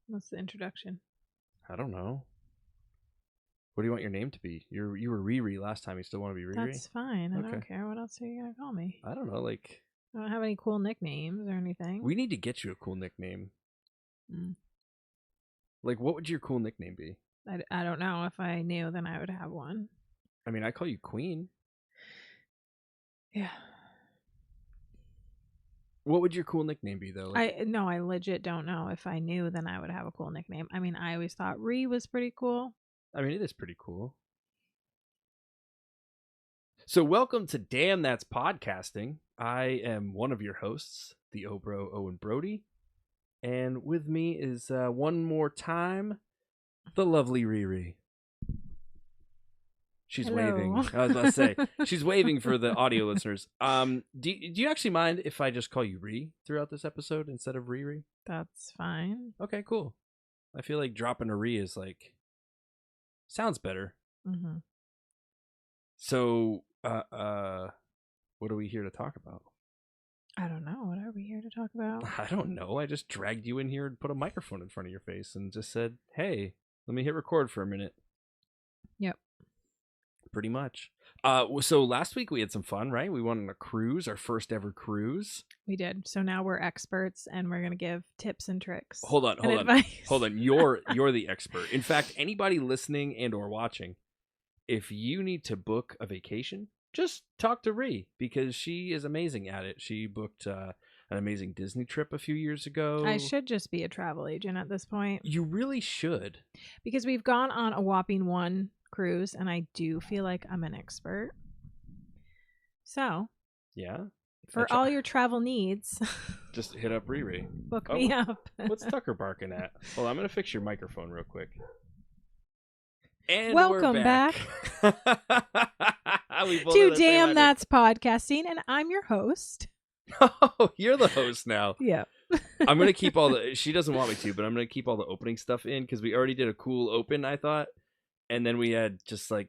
What's the introduction? I don't know. What do you want your name to be? You were Riri last time. You still want to be Riri? That's fine. I Okay. don't care. What else are you gonna call me? I don't know. Like, I don't have any cool nicknames or anything. we need to get you a cool nickname. Mm. Like, what would your cool nickname be? I don't know. If I knew, then I would have one. I mean, I call you Queen. Yeah. What would your cool nickname be, though? Like, I legit don't know. If I knew, then I would have a cool nickname. I mean, I always thought Rhi was pretty cool. I mean, it is pretty cool. So, welcome to Damn That's Podcasting. I am one of your hosts, the Obro Owen Brody, and with me is one more time, the lovely Riri. She's Hello. waving. I was about to say she's waving for the audio listeners. Do you actually mind if I just call you Rhi throughout this episode instead of Riri? That's fine. Okay, cool. I feel like dropping a Rhi is like sounds better. Mm-hmm. So, what are we here to talk about? I don't know. What are we here to talk about? I don't know. I just dragged you in here and put a microphone in front of your face and just said, "Hey, let me hit record for a minute." Yep. Pretty much. So last week we had some fun, right? We went on a cruise, our first ever cruise. We did. So now we're experts, and we're gonna give tips and tricks. Hold on. Advice. You're the expert. In fact, anybody listening and or watching, if you need to book a vacation, just talk to Rhi because she is amazing at it. She booked an amazing Disney trip a few years ago. I should just be a travel agent at this point. You really should. Because we've gone on a whopping one cruise, and I do feel like I'm an expert. So, Yeah. for all your travel needs, just hit up Riri. book me up. What's Tucker barking at? Well, I'm going to fix your microphone real quick. And welcome we're back. To Damn That's Podcasting, and I'm your host. Oh, you're the host now. Yeah. I'm going to keep all the... She doesn't want me to, but I'm going to keep all the opening stuff in because we already did a cool open, I thought. And then we had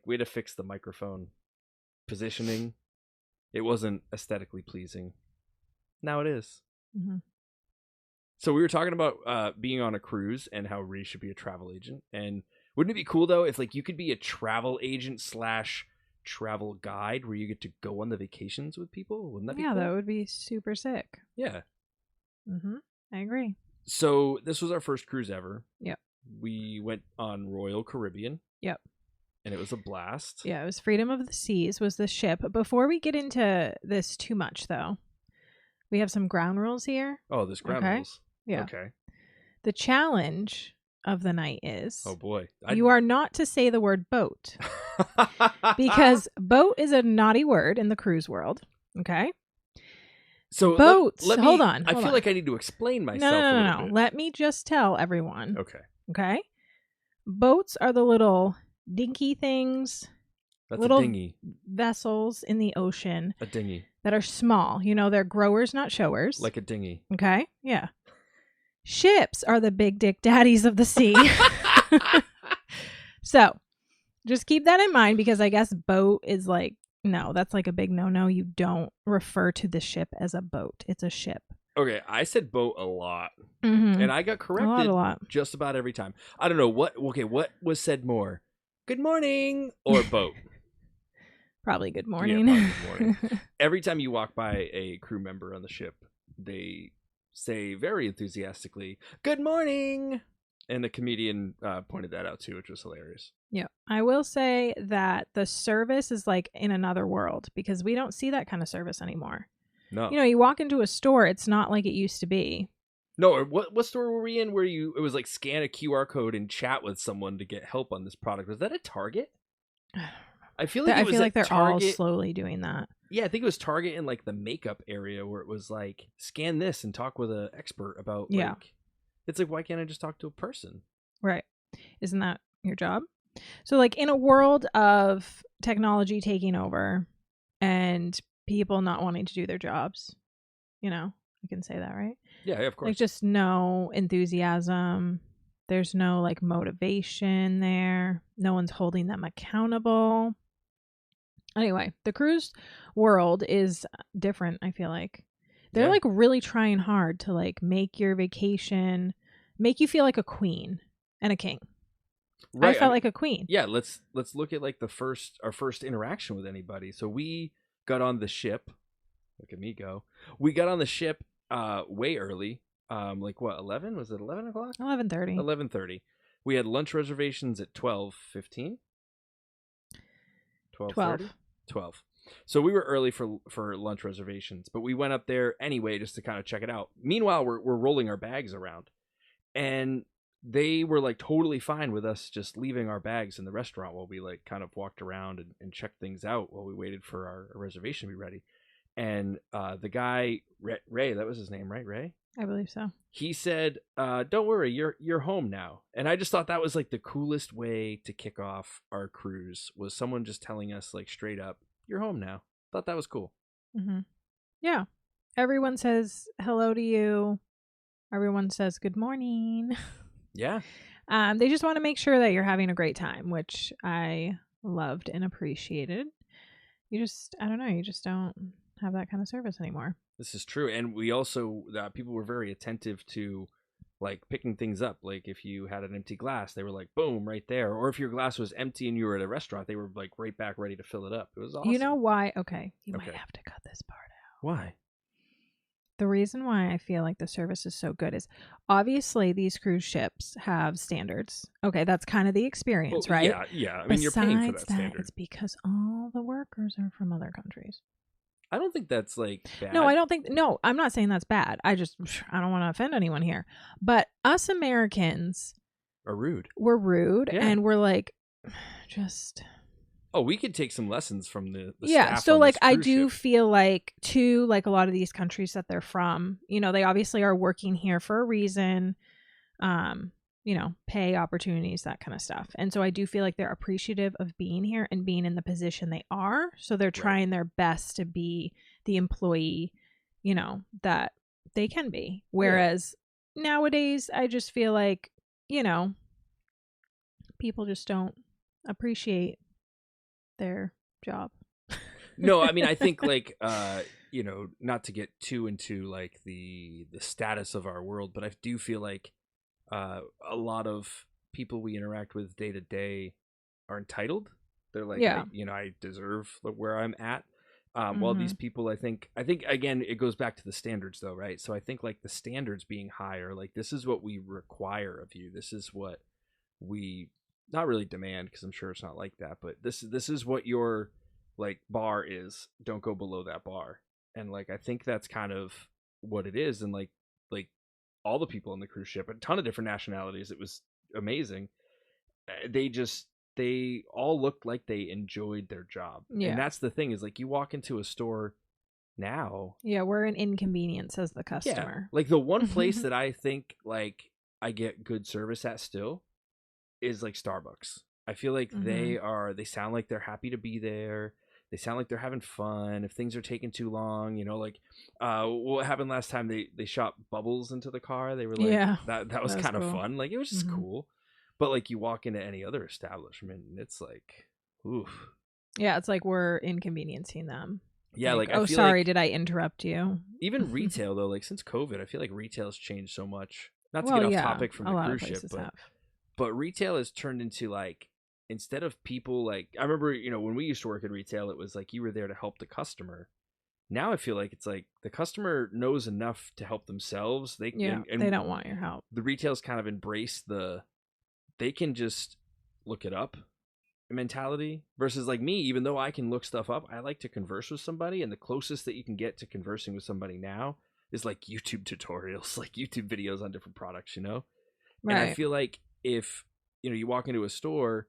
we had to fix the microphone positioning. It wasn't aesthetically pleasing. Now it is. Mm-hmm. So we were talking about being on a cruise and how Rhi should be a travel agent. And wouldn't it be cool, though, if you could be a travel agent / travel guide where you get to go on the vacations with people? Wouldn't that be cool? Yeah, that would be super sick. Yeah. Mm-hmm. I agree. So this was our first cruise ever. Yep. We went on Royal Caribbean. Yep. And it was a blast. Yeah, it was Freedom of the Seas was the ship. Before we get into this too much, though, we have some ground rules here. Oh, there's ground rules. Yeah. Okay. The challenge of the night is... Oh, boy. You are not to say the word boat. Because boat is a naughty word in the cruise world. Okay? So boats. hold on. I feel like I need to explain myself a little bit. Let me just tell everyone. Okay. Okay? Boats are the little dinky things. That's little a dinghy. Vessels in the ocean. A dinghy. That are small. You know, they're growers, not showers. Like a dinghy. Okay? Yeah. Ships are the big dick daddies of the sea. So, just keep that in mind because I guess boat is no, that's like a big no-no. You don't refer to the ship as a boat. It's a ship. Okay, I said boat a lot. Mm-hmm. And I got corrected a lot. just about every time. I don't know what was said more? Good morning or boat? Probably good morning. Yeah, probably good morning. Every time you walk by a crew member on the ship, they say very enthusiastically, "Good morning." And the comedian pointed that out too, which was hilarious. Yeah. I will say that the service is like in another world because we don't see that kind of service anymore. No. You know, you walk into a store, it's not like it used to be. No, what store were we in where it was like scan a QR code and chat with someone to get help on this product? Was that a Target? I feel like they're Target. all slowly doing that. Yeah, I think it was Target in like the makeup area where it was like scan this and talk with an expert about it's like, why can't I just talk to a person? Right. Isn't that your job? So like in a world of technology taking over and people not wanting to do their jobs, you know, I can say that, right? Yeah, of course. Like just no enthusiasm. There's no like motivation there. No one's holding them accountable. Anyway, the cruise world is different, I feel like. They're like really trying hard to like make your vacation make you feel like a queen and a king. Right. I felt like a queen. Yeah, let's look at like our first interaction with anybody. So we got on the ship. Look at me go. We got on the ship way early. Like what, 11? Was it 11 o'clock? 11:30. 11:30. We had lunch reservations at 12:15. 12:30? 12. So we were early for lunch reservations, but we went up there anyway just to kind of check it out. Meanwhile, we're rolling our bags around, and they were like totally fine with us just leaving our bags in the restaurant while we like kind of walked around and checked things out while we waited for our reservation to be ready. And the guy Ray, that was his name, right? Ray? I believe so. He said, "Don't worry, you're home now." And I just thought that was like the coolest way to kick off our cruise, was someone just telling us like straight up, "You're home now." Thought that was cool. Mm-hmm. Yeah. Everyone says hello to you. Everyone says good morning. Yeah. They just want to make sure that you're having a great time, which I loved and appreciated. I don't know, you just don't have that kind of service anymore. This is true. And we also, people were very attentive to like picking things up. Like if you had an empty glass, they were like, boom, right there. Or if your glass was empty and you were at a restaurant, they were like right back ready to fill it up. It was awesome. You know why? Okay. You might have to cut this part out. Why? The reason why I feel like the service is so good is obviously these cruise ships have standards. Okay, that's kind of the experience, right? Yeah. I mean, you're paying for that standard. It's because all the workers are from other countries. I don't think that's like bad. No, I'm not saying that's bad. I don't want to offend anyone here. But us Americans are rude. We're rude, and we're like, just... Oh, we could take some lessons from the yeah. Staff So on like, this I cruise do ship. feel like too, like a lot of these countries that they're from, you know, they obviously are working here for a reason, you know, pay opportunities, that kind of stuff. And so I do feel like they're appreciative of being here and being in the position they are. So they're trying their best to be the employee, you know, that they can be. Whereas nowadays, I just feel like, you know, people just don't appreciate their job. No, I mean, I think like you know, not to get too into like the status of our world, but I do feel like a lot of people we interact with day to day are entitled. They're like, you know, I deserve where I'm at. While these people, I think again, it goes back to the standards though, right? So I think like the standards being higher, like this is what we require of you. This is what we not really demand, because I'm sure it's not like that, but this is what your like bar is. Don't go below that bar. And like I think that's kind of what it is. And like all the people on the cruise ship, a ton of different nationalities, it was amazing. They all looked like they enjoyed their job. And that's the thing, is like you walk into a store now, we're an inconvenience as the customer. Like the one place that I think like I get good service at still is like Starbucks. I feel like they sound like they're happy to be there. They sound like they're having fun. If things are taking too long, you know, like what happened last time, they shot bubbles into the car. They were like, that was kind of fun. Like it was just cool. But like you walk into any other establishment and it's like, oof. Yeah, it's like we're inconveniencing them. Yeah, like oh, I feel sorry, like, did I interrupt you? Even retail though, like since COVID, I feel like retail's changed so much. Not to get off topic from the cruise ship, but retail has turned into like, instead of people like, I remember, you know, when we used to work in retail, it was like you were there to help the customer. Now I feel like it's like the customer knows enough to help themselves. They don't want your help. The retail's kind of embraced they can just look it up mentality, versus like me, even though I can look stuff up, I like to converse with somebody, and the closest that you can get to conversing with somebody now is like YouTube tutorials, like YouTube videos on different products, you know? Right. And I feel like if, you know, you walk into a store,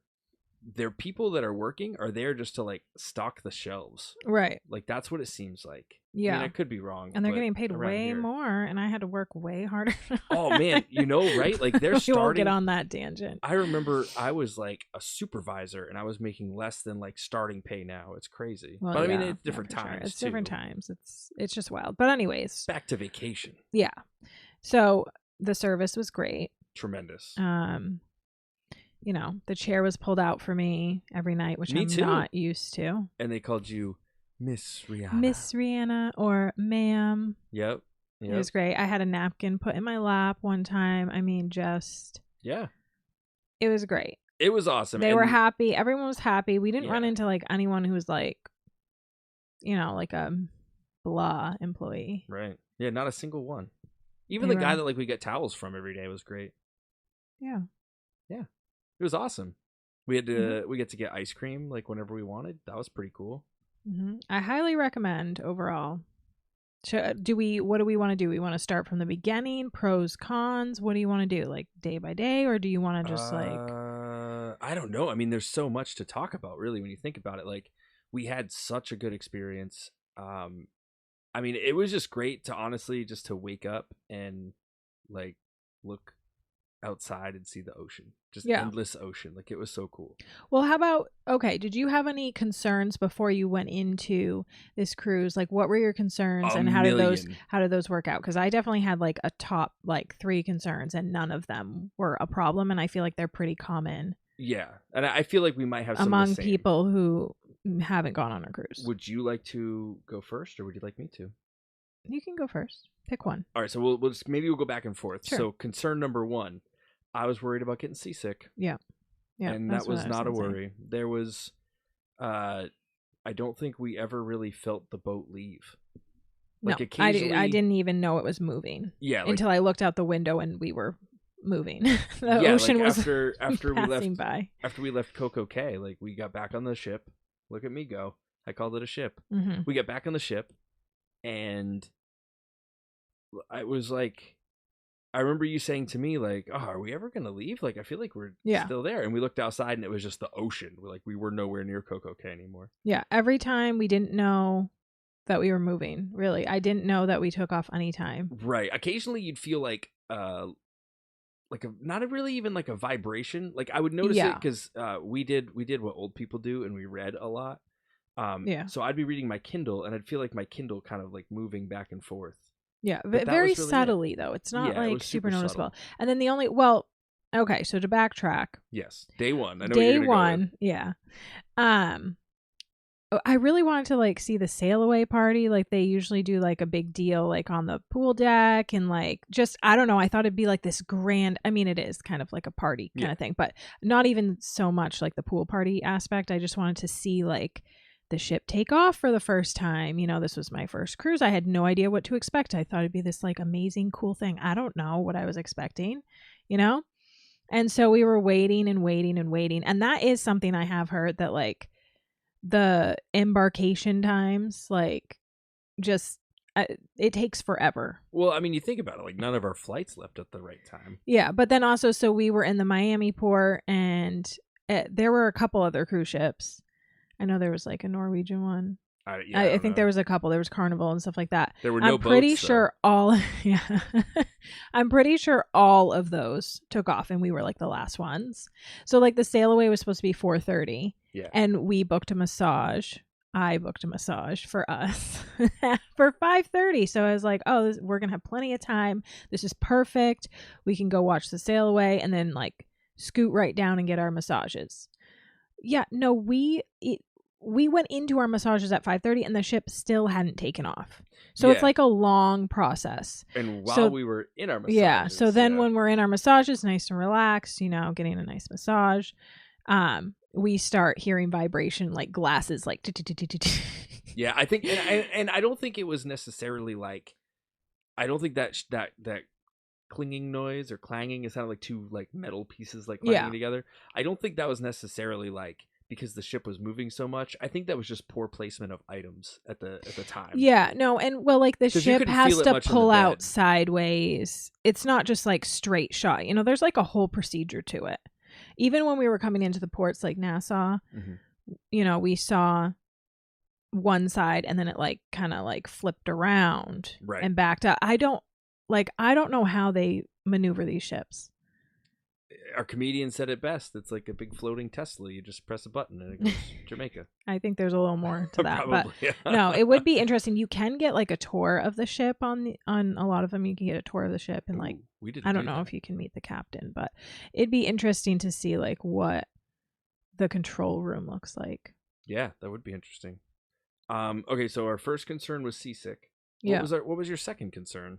their people that are working are there just to like stock the shelves. Right. Like that's what it seems like. Yeah. I mean, I could be wrong. And they're getting paid way more, and I had to work way harder. Oh man, you know, right? Like they're starting. We won't get on that tangent. I remember I was like a supervisor and I was making less than like starting pay now. It's crazy. Well, but I mean, it's different times. It's different times. It's just wild. But anyways, back to vacation. Yeah. So the service was great. Tremendous. You know, the chair was pulled out for me every night, which I'm not used to. And they called you Miss Rihanna. Miss Rihanna or ma'am. Yep. It was great. I had a napkin put in my lap one time. I mean, just yeah, it was great. it was awesome. They were happy. Everyone was happy. We didn't run Yeah. into like anyone who was like, you know, like a blah employee. Right. Yeah, not a single one. Even They the guy were- that like we get towels from every day was great. Yeah. Yeah. It was awesome. We had to we get to get ice cream like whenever we wanted. That was pretty cool. I highly recommend overall. What do we want to do? We want to start from the beginning, pros, cons. What do you want to do? Like day by day, or do you want to just like I don't know. I mean, there's so much to talk about really when you think about it. Like we had such a good experience. I mean, it was just great to honestly just to wake up and like look outside and see the ocean. Just endless ocean. Like it was so cool. Well, how about did you have any concerns before you went into this cruise? Like what were your concerns and how did those work out? Because I definitely had like a top like 3 concerns and none of them were a problem, and I feel like they're pretty common. Yeah. And I feel like we might have some among of the same. People who haven't gone on a cruise. Would you like to go first or would you like me to? You can go first. Pick one. All right, so we'll just, maybe we'll go back and forth. Sure. So concern number 1, I was worried about getting seasick. Yeah. And that was not a worry. There was I don't think we ever really felt the boat leave. Like no, occasionally I didn't even know it was moving. Yeah, like, until I looked out the window and we were moving. The ocean was after passing by. After we left Coco Cay, like we got back on the ship. Look at me go. I called it a ship. Mm-hmm. We got back on the ship and I was like, I remember you saying to me like, "Oh, are we ever gonna leave? Like, I feel like we're still there." And we looked outside, and it was just the ocean. We were nowhere near Coco Cay anymore. Yeah, every time we didn't know that we were moving. Really, I didn't know that we took off any time. Right. Occasionally, you'd feel like not really even like a vibration. Like I would notice it because we did what old people do, and we read a lot. So I'd be reading my Kindle, and I'd feel like my Kindle kind of like moving back and forth. Yeah, but very really subtly though. It's not like super noticeable. Subtle. And then the only okay, so to backtrack. Yes, day 1. I know day 1. Yeah. I really wanted to like see the sail away party. Like they usually do like a big deal like on the pool deck and like just I don't know. I thought it'd be like this grand. I mean, it is kind of like a party kind of thing, but not even so much like the pool party aspect. I just wanted to see like the ship take off for the first time. You know, this was my first cruise. I had no idea what to expect. I thought it'd be this like amazing, cool thing. I don't know what I was expecting, you know? And so we were waiting and waiting and waiting. And that is something I have heard that like the embarkation times, like just it takes forever. Well, I mean, you think about it, like none of our flights left at the right time. Yeah. But then also, so we were in the Miami port and there were a couple other cruise ships. I know there was like a Norwegian one. I think there was a couple. There was Carnival and stuff like that. There were no boats. I'm pretty sure I'm pretty sure all of those took off, and we were like the last ones. So like the sail away was supposed to be 4:30. Yeah. And we booked a massage. I booked a massage for us for 5:30. So I was like, oh, we're gonna have plenty of time. This is perfect. We can go watch the sail away and then like scoot right down and get our massages. Yeah, no, we went into our massages at 5:30 and the ship still hadn't taken off. So it's like a long process. And while we were in our massages. Yeah, so then when we're in our massages, nice and relaxed, you know, getting a nice massage, we start hearing vibration like glasses like Yeah, I think and I don't think it was necessarily like I don't think that clinging noise or clanging, it sounded like two like metal pieces like clanging together. I don't think that was necessarily like because the ship was moving so much. I think that was just poor placement of items at the time. Yeah, no, and well, like the ship has to pull out sideways. It's not just like straight shot. You know, there's like a whole procedure to it. Even when we were coming into the ports like Nassau, you know, we saw one side and then it like kind of like flipped around and backed up. I don't know how they maneuver these ships. Our comedian said it best. It's like a big floating Tesla. You just press a button and it goes Jamaica. I think there's a little more to that. Probably, but no, it would be interesting. You can get like a tour of the ship on a lot of them. You can get a tour of the ship and like I don't know if you can meet the captain, but it'd be interesting to see like what the control room looks like. Yeah, that would be interesting. Okay, so our first concern was seasick. Yeah. What was your second concern?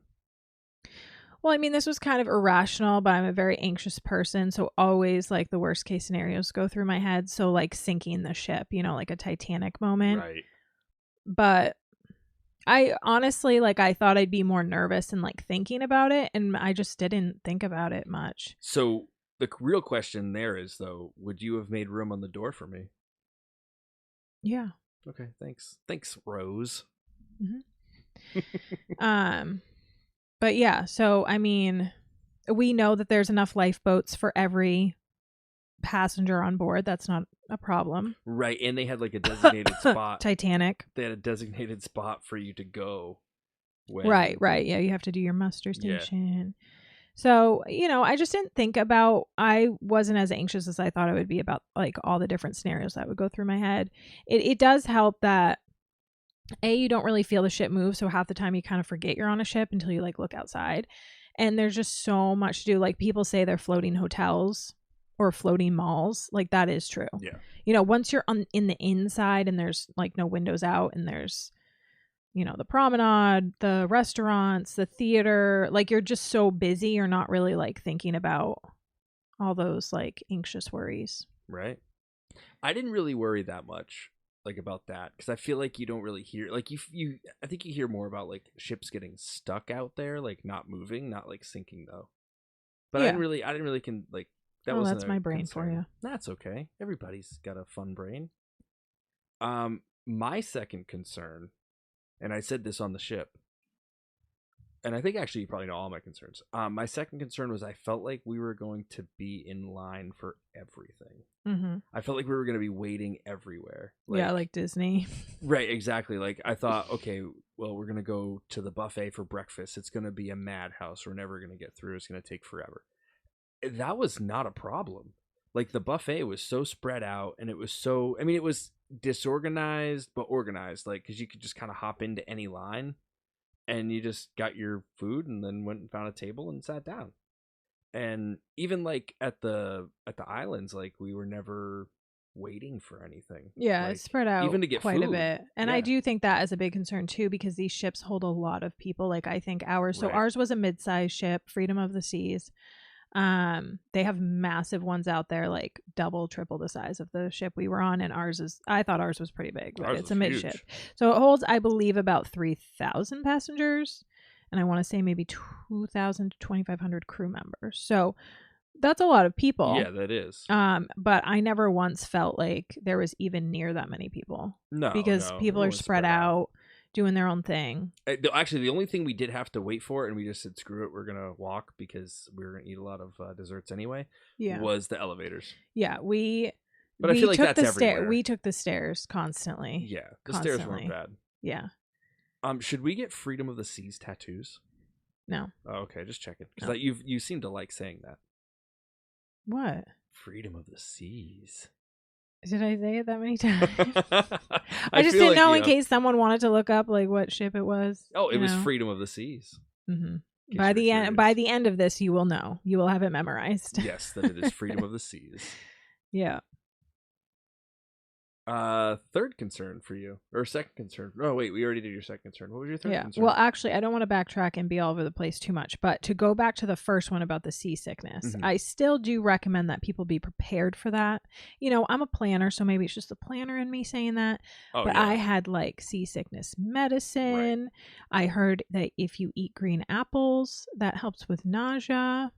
Well, I mean, this was kind of irrational, but I'm a very anxious person. So always like the worst case scenarios go through my head. So like sinking the ship, like a Titanic moment. Right. But I honestly, like, I thought I'd be more nervous and like thinking about it. And I just didn't think about it much. So the real question there is, though, would you have made room on the door for me? Yeah. Okay. Thanks, Rose. But yeah, so I mean, we know that there's enough lifeboats for every passenger on board. That's not a problem. Right, and they had like a designated spot. Titanic. They had a designated spot for you to go. Right. Yeah, you have to do your muster station. Yeah. So, I just didn't think about, I wasn't as anxious as I thought I would be about like all the different scenarios that would go through my head. It does help that you don't really feel the ship move. So half the time you kind of forget you're on a ship until you like look outside. And there's just so much to do. Like people say they're floating hotels or floating malls. Like that is true. Yeah. Once you're in the inside and there's like no windows out and there's, the promenade, the restaurants, the theater, like you're just so busy. You're not really like thinking about all those like anxious worries. Right. I didn't really worry that much like about that because I feel like you don't really hear like you I think you hear more about like ships getting stuck out there, like not moving, not like sinking though. But Yeah. I didn't really like that wasn't that's my brain concern. For you. That's okay. Everybody's got a fun brain. My second concern, and I said this on the ship, and I think actually you probably know all my concerns. My second concern was I felt like we were going to be in line for everything. Mm-hmm. I felt like we were going to be waiting everywhere. Like Disney. Right, exactly. Like I thought, okay, well, we're going to go to the buffet for breakfast. It's going to be a madhouse. We're never going to get through. It's going to take forever. That was not a problem. Like the buffet was so spread out and it was so, I mean, it was disorganized, but organized. Like, cause you could just kind of hop into any line and you just got your food and then went and found a table and sat down. And even like at the islands, like we were never waiting for anything. Yeah, like, it's spread out even to get quite food. A bit. And I do think that is a big concern too, because these ships hold a lot of people. Like I think ours, so ours was a mid-sized ship, Freedom of the Seas. They have massive ones out there, like double, triple the size of the ship we were on. And I thought ours was pretty big, but it's a midship. So it holds, I believe, about 3,000 passengers. And I want to say maybe 2,000 to 2,500 crew members. So that's a lot of people. Yeah, that is. But I never once felt like there was even near that many people. No, because people are spread out, doing their own thing. Actually, the only thing we did have to wait for, and we just said, screw it, we're going to walk because we were going to eat a lot of desserts anyway, was the elevators. Yeah, But I feel like that's everywhere. We took the stairs constantly. Yeah, the stairs weren't bad. Yeah. Should we get Freedom of the Seas tattoos? No. Oh, okay, just checking. Because you seem to like saying that. What? Freedom of the Seas. Did I say it that many times? I just didn't know in case someone wanted to look up like what ship it was. Oh, it was Freedom of the Seas. Mm-hmm. By the end of this, you will know. You will have it memorized. Yes, that it is Freedom of the Seas. Yeah. Third concern for you, or second concern? Oh wait, we already did your second concern. What was your third concern? Well, actually, I don't want to backtrack and be all over the place too much, but to go back to the first one about the seasickness, I still do recommend that people be prepared for that. I'm a planner, so maybe it's just the planner in me saying that. But I had like seasickness medicine. Right. I heard that if you eat green apples, that helps with nausea.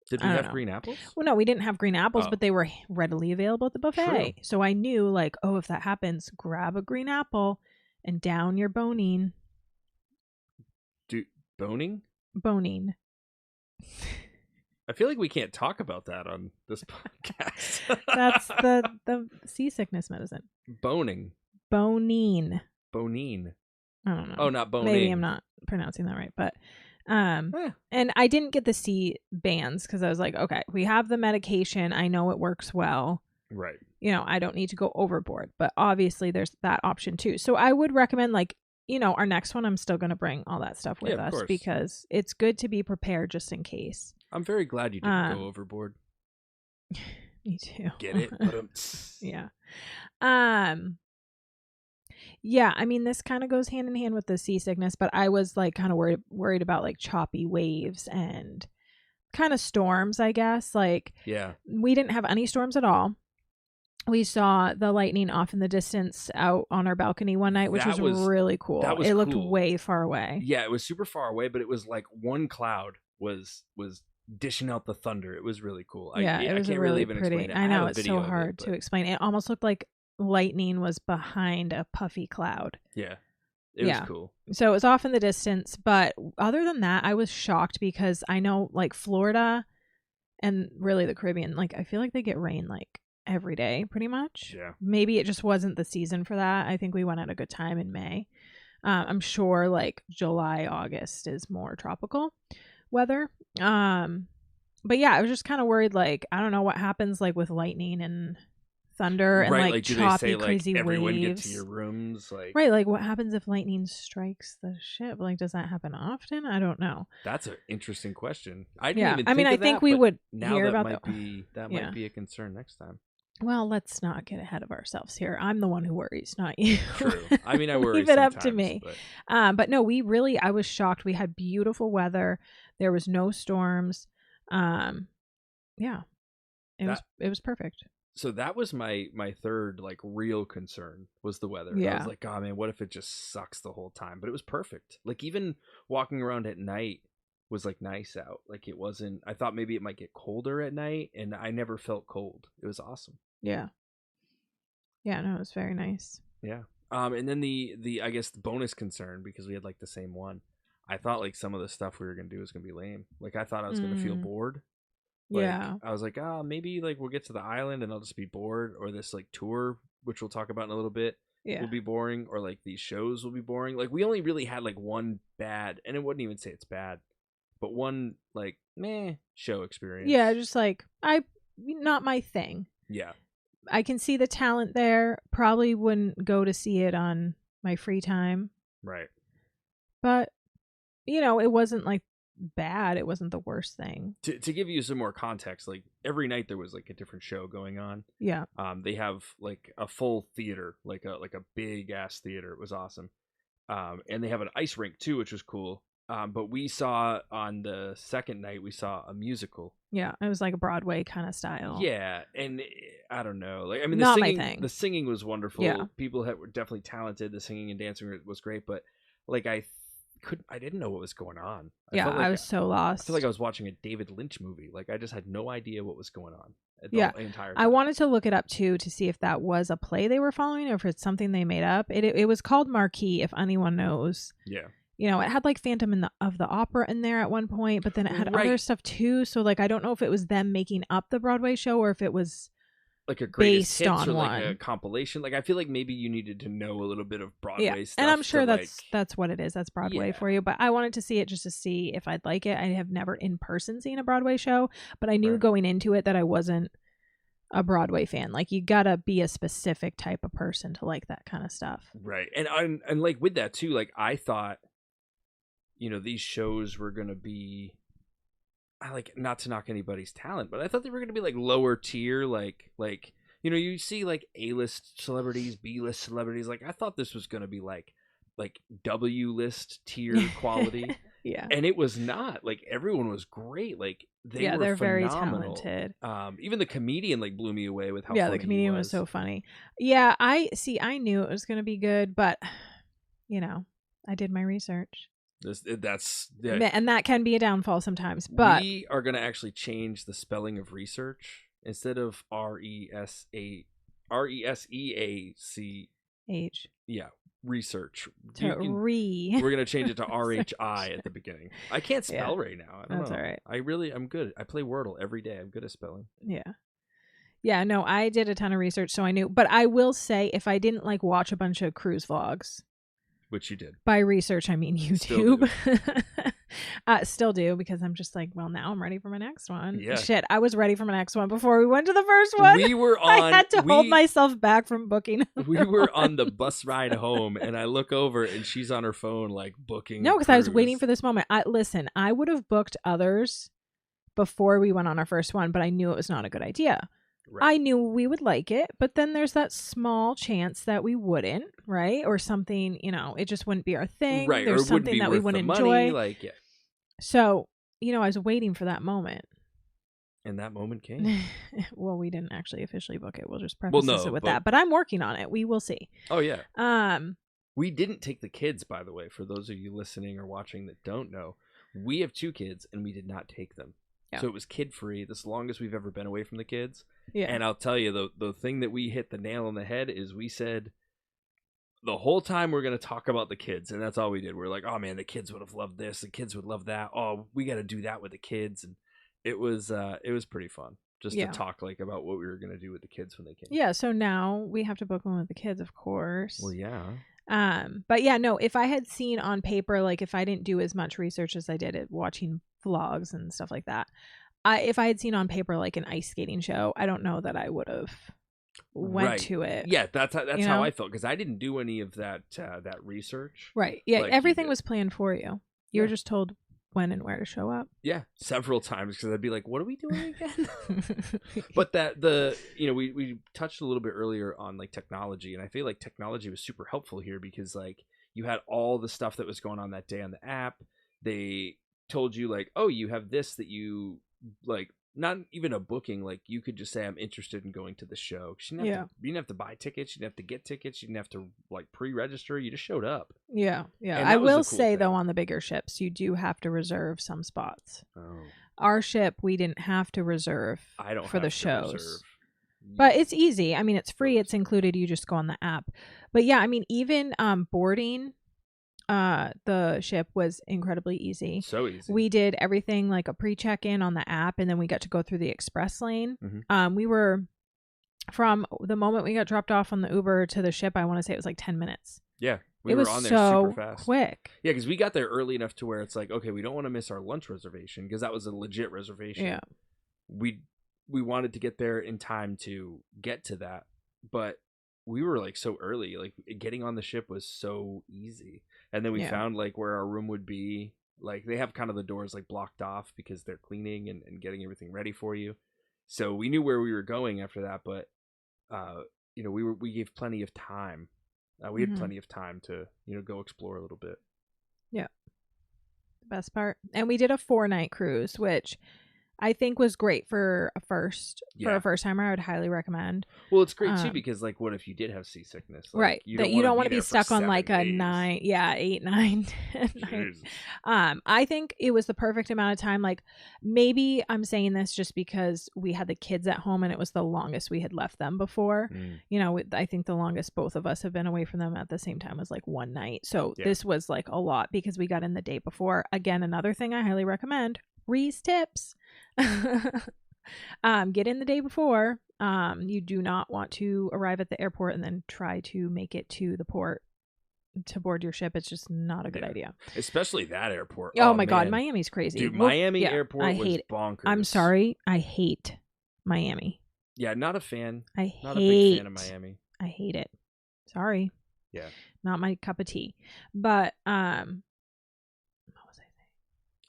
Did we have green apples? Well, no, we didn't have green apples, but they were readily available at the buffet. True. So I knew, like, if that happens, grab a green apple and down your boning. Boning? Boning. I feel like we can't talk about that on this podcast. That's the seasickness medicine. Boning. Bonine. Bonine. I don't know. Oh, not boning. Maybe I'm not pronouncing that right, but... And I didn't get the C bands because I was like, okay, we have the medication. I know it works well. Right. I don't need to go overboard, but obviously there's that option too. So I would recommend our next one, I'm still going to bring all that stuff with us because it's good to be prepared just in case. I'm very glad you didn't go overboard. Me too. Get it? Yeah. Yeah, I mean, this kind of goes hand in hand with the seasickness, but I was like kind of worried about like choppy waves and kind of storms, I guess. Like, Yeah. we didn't have any storms at all. We saw the lightning off in the distance out on our balcony one night, which was really cool. That was it looked cool. way far away. Yeah, it was super far away, but it was like one cloud was dishing out the thunder. It was really cool. Yeah, it was I can't really even pretty. explain it. I know, have a it's video so of hard to explain. It almost looked like lightning was behind a puffy cloud. Yeah. It was cool. So it was off in the distance, but other than that, I was shocked because I know like Florida and really the Caribbean, like I feel like they get rain like every day pretty much. Yeah. Maybe it just wasn't the season for that. I think we went at a good time in May. I'm sure like July, August is more tropical weather. But yeah, I was just kind of worried, like, I don't know what happens like with lightning and thunder and like do choppy, they say, crazy like, everyone waves. get to your rooms, like Right, like what happens if lightning strikes the ship? Like, does that happen often? I don't know. That's an interesting question. I didn't even I mean, think I of think that, we but would now hear that about might be a concern next time. Well, let's not get ahead of ourselves here. I'm the one who worries, not you. True. I mean, I worry. Leave it up to me. But no, I was shocked. We had beautiful weather. There was no storms. Yeah, it was perfect. So that was my third like real concern was the weather. Yeah. I was like, oh man, what if it just sucks the whole time? But it was perfect. Like even walking around at night was like nice out. Like it wasn't. I thought maybe it might get colder at night, and I never felt cold. It was awesome. Yeah. Yeah. No, it was very nice. Yeah. And then the I guess the bonus concern, because we had like the same one. I thought like some of the stuff we were gonna do was gonna be lame. Like I thought I was gonna feel bored. Like, yeah. I was like, maybe like we'll get to the island and I'll just be bored, or this like tour, which we'll talk about in a little bit, will be boring, or like these shows will be boring. Like we only really had like one bad, and it wouldn't even say it's bad, but one like meh show experience. Yeah, just like not my thing. Yeah. I can see the talent there. Probably wouldn't go to see it on my free time. Right. But it wasn't like bad. It wasn't the worst thing. To give you some more context, like every night there was like a different show going on. Yeah. They have like a full theater, like a big ass theater. It was awesome. And they have an ice rink too, which was cool. But we saw on the second night, we saw a musical. Yeah, it was like a Broadway kind of style. Yeah, and I don't know. Like I mean, Not my thing. The singing was wonderful. Yeah. People were definitely talented. The singing and dancing was great, but like I didn't know what was going on. I was so lost. I feel like I was watching a David Lynch movie. Like I just had no idea what was going on. The entire time. I wanted to look it up too to see if that was a play they were following or if it's something they made up. It was called Marquis, if anyone knows. Yeah. It had like Phantom of the Opera in there at one point, but then it had other stuff too. So like I don't know if it was them making up the Broadway show or if it was like a greatest based hits on or like one. a compilation. Like I feel like maybe you needed to know a little bit of Broadway stuff. And I'm sure that's what it is. That's Broadway for you. But I wanted to see it just to see if I'd like it. I have never in person seen a Broadway show, but I knew going into it that I wasn't a Broadway fan. Like you gotta be a specific type of person to like that kind of stuff. Right. And like with that too, like I thought, these shows were gonna be, I like, not to knock anybody's talent, but I thought they were gonna be like lower tier, like you see like A-list celebrities, B-list celebrities. Like I thought this was gonna be like W-list tier quality. Yeah. And it was not. Like everyone was great. Like they're phenomenal. Very talented. Even the comedian like blew me away with how funny the comedian was so funny. Yeah, I knew it was gonna be good, but I did my research. And that can be a downfall sometimes. But we are gonna actually change the spelling of research. Instead of RESEACH. Yeah, research. We're gonna change it to RHI at the beginning. I can't spell right now. I don't know. All right. I'm good. I play Wordle every day. I'm good at spelling. Yeah, no, I did a ton of research, so I knew. But I will say, if I didn't like watch a bunch of cruise vlogs, which you did. By research, I mean YouTube. Still do, because I'm just like, well, now I'm ready for my next one. Yeah. Shit, I was ready for my next one before we went to the first one. I had to hold myself back from booking. We were on the bus ride home, and I look over, and she's on her phone, like, booking. No, because I was waiting for this moment. Listen, I would have booked others before we went on our first one, but I knew it was not a good idea. Right. I knew we would like it, but then there's that small chance that we wouldn't, right? Or something, it just wouldn't be our thing. Right. There's or it wouldn't something be that we worth the wouldn't money. enjoy. Like, yeah. So, I was waiting for that moment. And that moment came. Well, we didn't actually officially book it. We'll just Well, preface no, it with but- that. But I'm working on it. We will see. Oh, yeah. Um, We didn't take the kids, by the way, for those of you listening or watching that don't know. We have 2 kids, and we did not take them. Yeah. So it was kid-free, the longest we've ever been away from the kids. yeah. And I'll tell you, the thing that we hit the nail on the head is we said the whole time we're going to talk about the kids, and that's all we did. We're like, oh, man, the kids would have loved this. The kids would love that. Oh, we got to do that with the kids. And it was pretty fun just to talk about what we were going to do with the kids when they came. Yeah, so now we have to book one with the kids, of course. Well, yeah. But yeah, no, if I had seen on paper, like if I didn't do as much research as I did at watching vlogs and stuff like that, if I had seen on paper like an ice skating show, I don't know that I would have went to it. Yeah, that's how I felt, because I didn't do any of that research. Right. Yeah, like everything was planned for you. You were Yeah. just told when and where to show up. Yeah, several times, because I'd be like, what are we doing again? But we touched a little bit earlier on like technology, and I feel like technology was super helpful here, because like you had all the stuff that was going on that day on the app. They told you like, oh, you have this that you like, not even a booking, like you could just say I'm interested in going to the show. You didn't have to buy tickets, you didn't have to get tickets, you didn't have to like pre-register, you just showed up. Yeah. And I that was will the cool say thing. though, on the bigger ships, you do have to reserve some spots. Oh, Our ship, we didn't have to reserve I don't for have the to shows. reserve. But it's easy. I mean, it's free. It's included. You just go on the app. But yeah, I mean, even boarding the ship was incredibly easy. So easy. We did everything like a pre-check-in on the app, and then we got to go through the express lane. Mhm. We were, from the moment we got dropped off on the Uber to the ship, I want to say it was like 10 minutes. Yeah, It were was on there so super fast. quick. Yeah, because we got there early enough to where it's like, okay, we don't want to miss our lunch reservation, because that was a legit reservation. Yeah. We wanted to get there in time to get to that, but we were like so early, like getting on the ship was so easy. And then we found like where our room would be. Like they have kind of the doors like blocked off because they're cleaning and getting everything ready for you. So we knew where we were going after that, but we gave plenty of time. We had plenty of time to go explore a little bit. Yeah. The best part. And we did a 4-night cruise, which I think was great for a first timer. I would highly recommend. Well, it's great too, because like, what if you did have seasickness? Like, right. You don't want to be stuck on like a 9, 8, 9, 10 nights. I think it was the perfect amount of time. Like maybe I'm saying this just because we had the kids at home and it was the longest we had left them before. I think the longest both of us have been away from them at the same time was like 1 night. So this was like a lot because we got in the day before. Again, another thing I highly recommend, Rhi's tips. Get in the day before. You do not want to arrive at the airport and then try to make it to the port to board your ship. It's just not a good idea. Especially that airport. Oh my God, Miami's crazy. Dude, Miami airport was bonkers. I'm sorry. I hate Miami. Yeah, not a fan. Not a big fan of Miami. I hate it. Sorry. Yeah. Not my cup of tea. But what was I saying?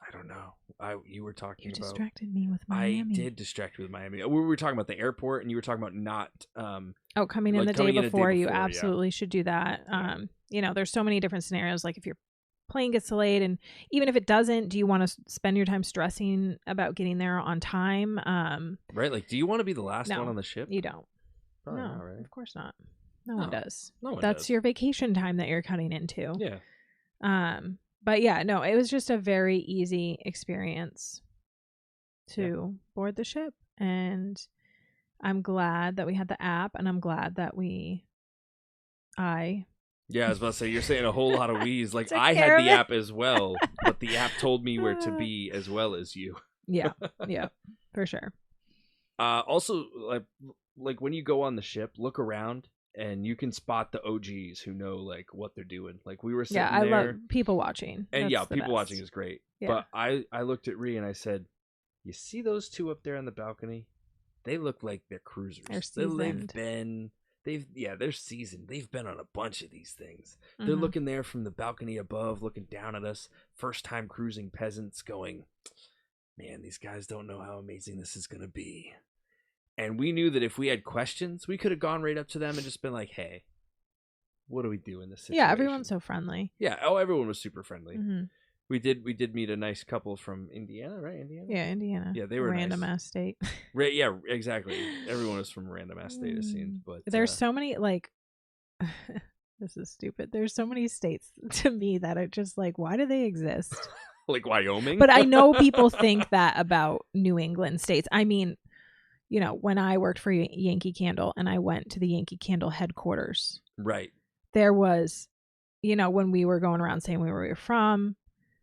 I don't know. You were talking You about. distracted me with Miami. I did distract you with Miami. We were talking about the airport, and you were talking about not. Coming in the day before. You yeah. absolutely should do that. There's so many different scenarios. Like if your plane gets delayed, and even if it doesn't, do you want to spend your time stressing about getting there on time? Right. Like, do you want to be the last one on the ship? You don't. Probably no, not, right? Of course not. No one does. No one That's does. your vacation time that you're cutting into. Yeah. But yeah, no, it was just a very easy experience to board the ship. And I'm glad that we had the app, and I'm glad that Yeah, I was about to say, you're saying a whole lot of wheeze. Like, Took I care had of the it. app as well, but the app told me where to be as well as you. Yeah, for sure. Also, like when you go on the ship, look around, and you can spot the OGs who know like what they're doing. Like we were sitting there. I love people watching. And That's the people best. watching is great. Yeah. But I looked at Rhi and I said, "You see those two up there on the balcony? They look like they're cruisers. They're seasoned. They're seasoned. They've been on a bunch of these things. They're looking there from the balcony above, looking down at us, first time cruising peasants going, man, these guys don't know how amazing this is going to be." And we knew that if we had questions, we could have gone right up to them and just been like, hey, what do we do in this situation? Yeah, everyone's so friendly. Yeah. Oh, everyone was super friendly. Mm-hmm. We did meet a nice couple from Indiana, right? Indiana? Yeah, Indiana. Yeah, they were random nice. ass state. Right, yeah, exactly. Everyone was from a random ass state, it seemed. But there's so many, like, this is stupid. There's so many states to me that are just like, why do they exist? like Wyoming? But I know people think that about New England states. I mean, you know, when I worked for Yankee Candle and I went to the Yankee Candle headquarters, right. There was, you know, when we were going around saying where we were from,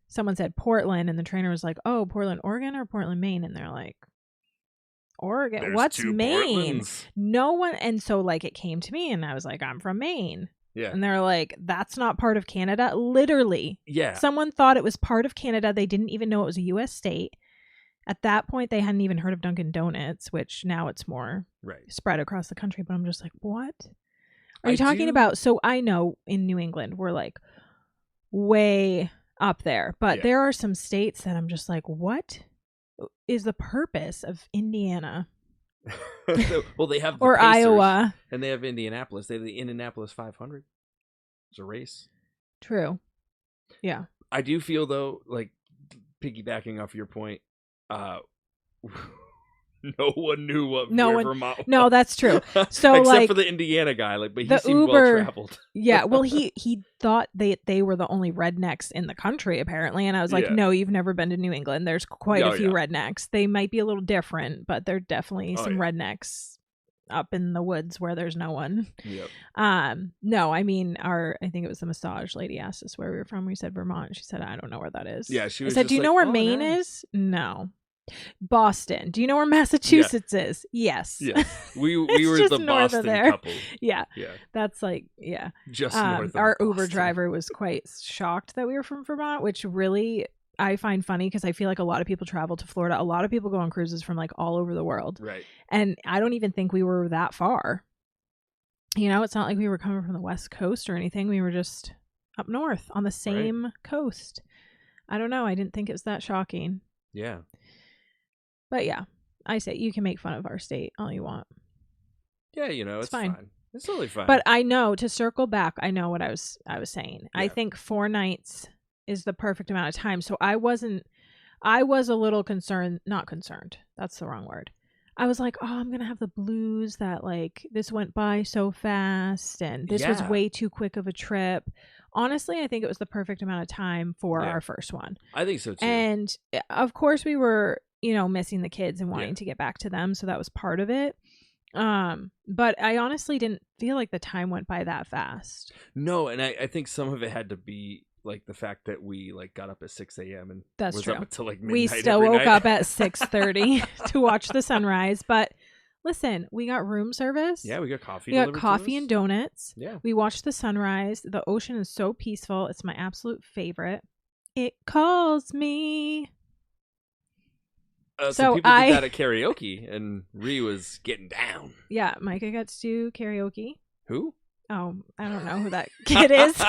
someone said Portland, and the trainer was like, oh, Portland, Oregon or Portland, Maine? And they're like, Oregon? There's What's two Maine? Portlands. No one. And so, like, it came to me, and I was like, I'm from Maine. Yeah. And they're like, that's not part of Canada. Literally. Yeah. Someone thought it was part of Canada. They didn't even know it was a U.S. state. At that point, they hadn't even heard of Dunkin' Donuts, which now it's more spread across the country. But I'm just like, what? Are you talking about? So I know in New England, we're like way up there. But there are some states that I'm just like, what is the purpose of Indiana? Well, they have the or Pacers, Iowa. And they have Indianapolis. They have the Indianapolis 500. It's a race. True. Yeah. I do feel, though, like piggybacking off your point, no one knew where Vermont was. No, that's true. So except like for the Indiana guy, like, but he the seemed Uber, well traveled. Yeah, well, he thought they were the only rednecks in the country apparently, and I was like, no, you've never been to New England. There's quite a few rednecks. They might be a little different, but they're definitely some rednecks up in the woods where there's no one. Yep. No, I mean, I think it was the massage lady asked us where we were from. We said Vermont. She said, I don't know where that is. Yeah, she was. I said, do you know where Maine is? No. Boston. Do you know where Massachusetts is? Yes. Yes. We were the Boston couple. Yeah. Yeah. That's like, just north of our Boston. Uber driver was quite shocked that we were from Vermont, which really I find funny because I feel like a lot of people travel to Florida. A lot of people go on cruises from like all over the world. Right. And I don't even think we were that far. You know, it's not like we were coming from the West Coast or anything. We were just up north on the same coast. I don't know. I didn't think it was that shocking. Yeah. But yeah, I say you can make fun of our state all you want. Yeah, you know, it's fine. It's totally fine. But I know, to circle back, I know what I was saying. Yeah. I think 4 nights is the perfect amount of time. So I was a little concerned, not concerned. That's the wrong word. I was like, oh, I'm going to have the blues that like this went by so fast and this was way too quick of a trip. Honestly, I think it was the perfect amount of time for our first one. I think so too. And of course we were, you know, missing the kids and wanting to get back to them. So that was part of it. But I honestly didn't feel like the time went by that fast. No. And I think some of it had to be like the fact that we like got up at 6 a.m. and that's was true. up until like midnight. We still woke up at 6:30 to watch the sunrise. But listen, we got room service. Yeah, we got coffee. We got coffee and donuts. Yeah. We watched the sunrise. The ocean is so peaceful. It's my absolute favorite. It calls me. So people did that at karaoke, and Rhi was getting down. Yeah, Micah got to do karaoke. Who? Oh, I don't know who that kid is.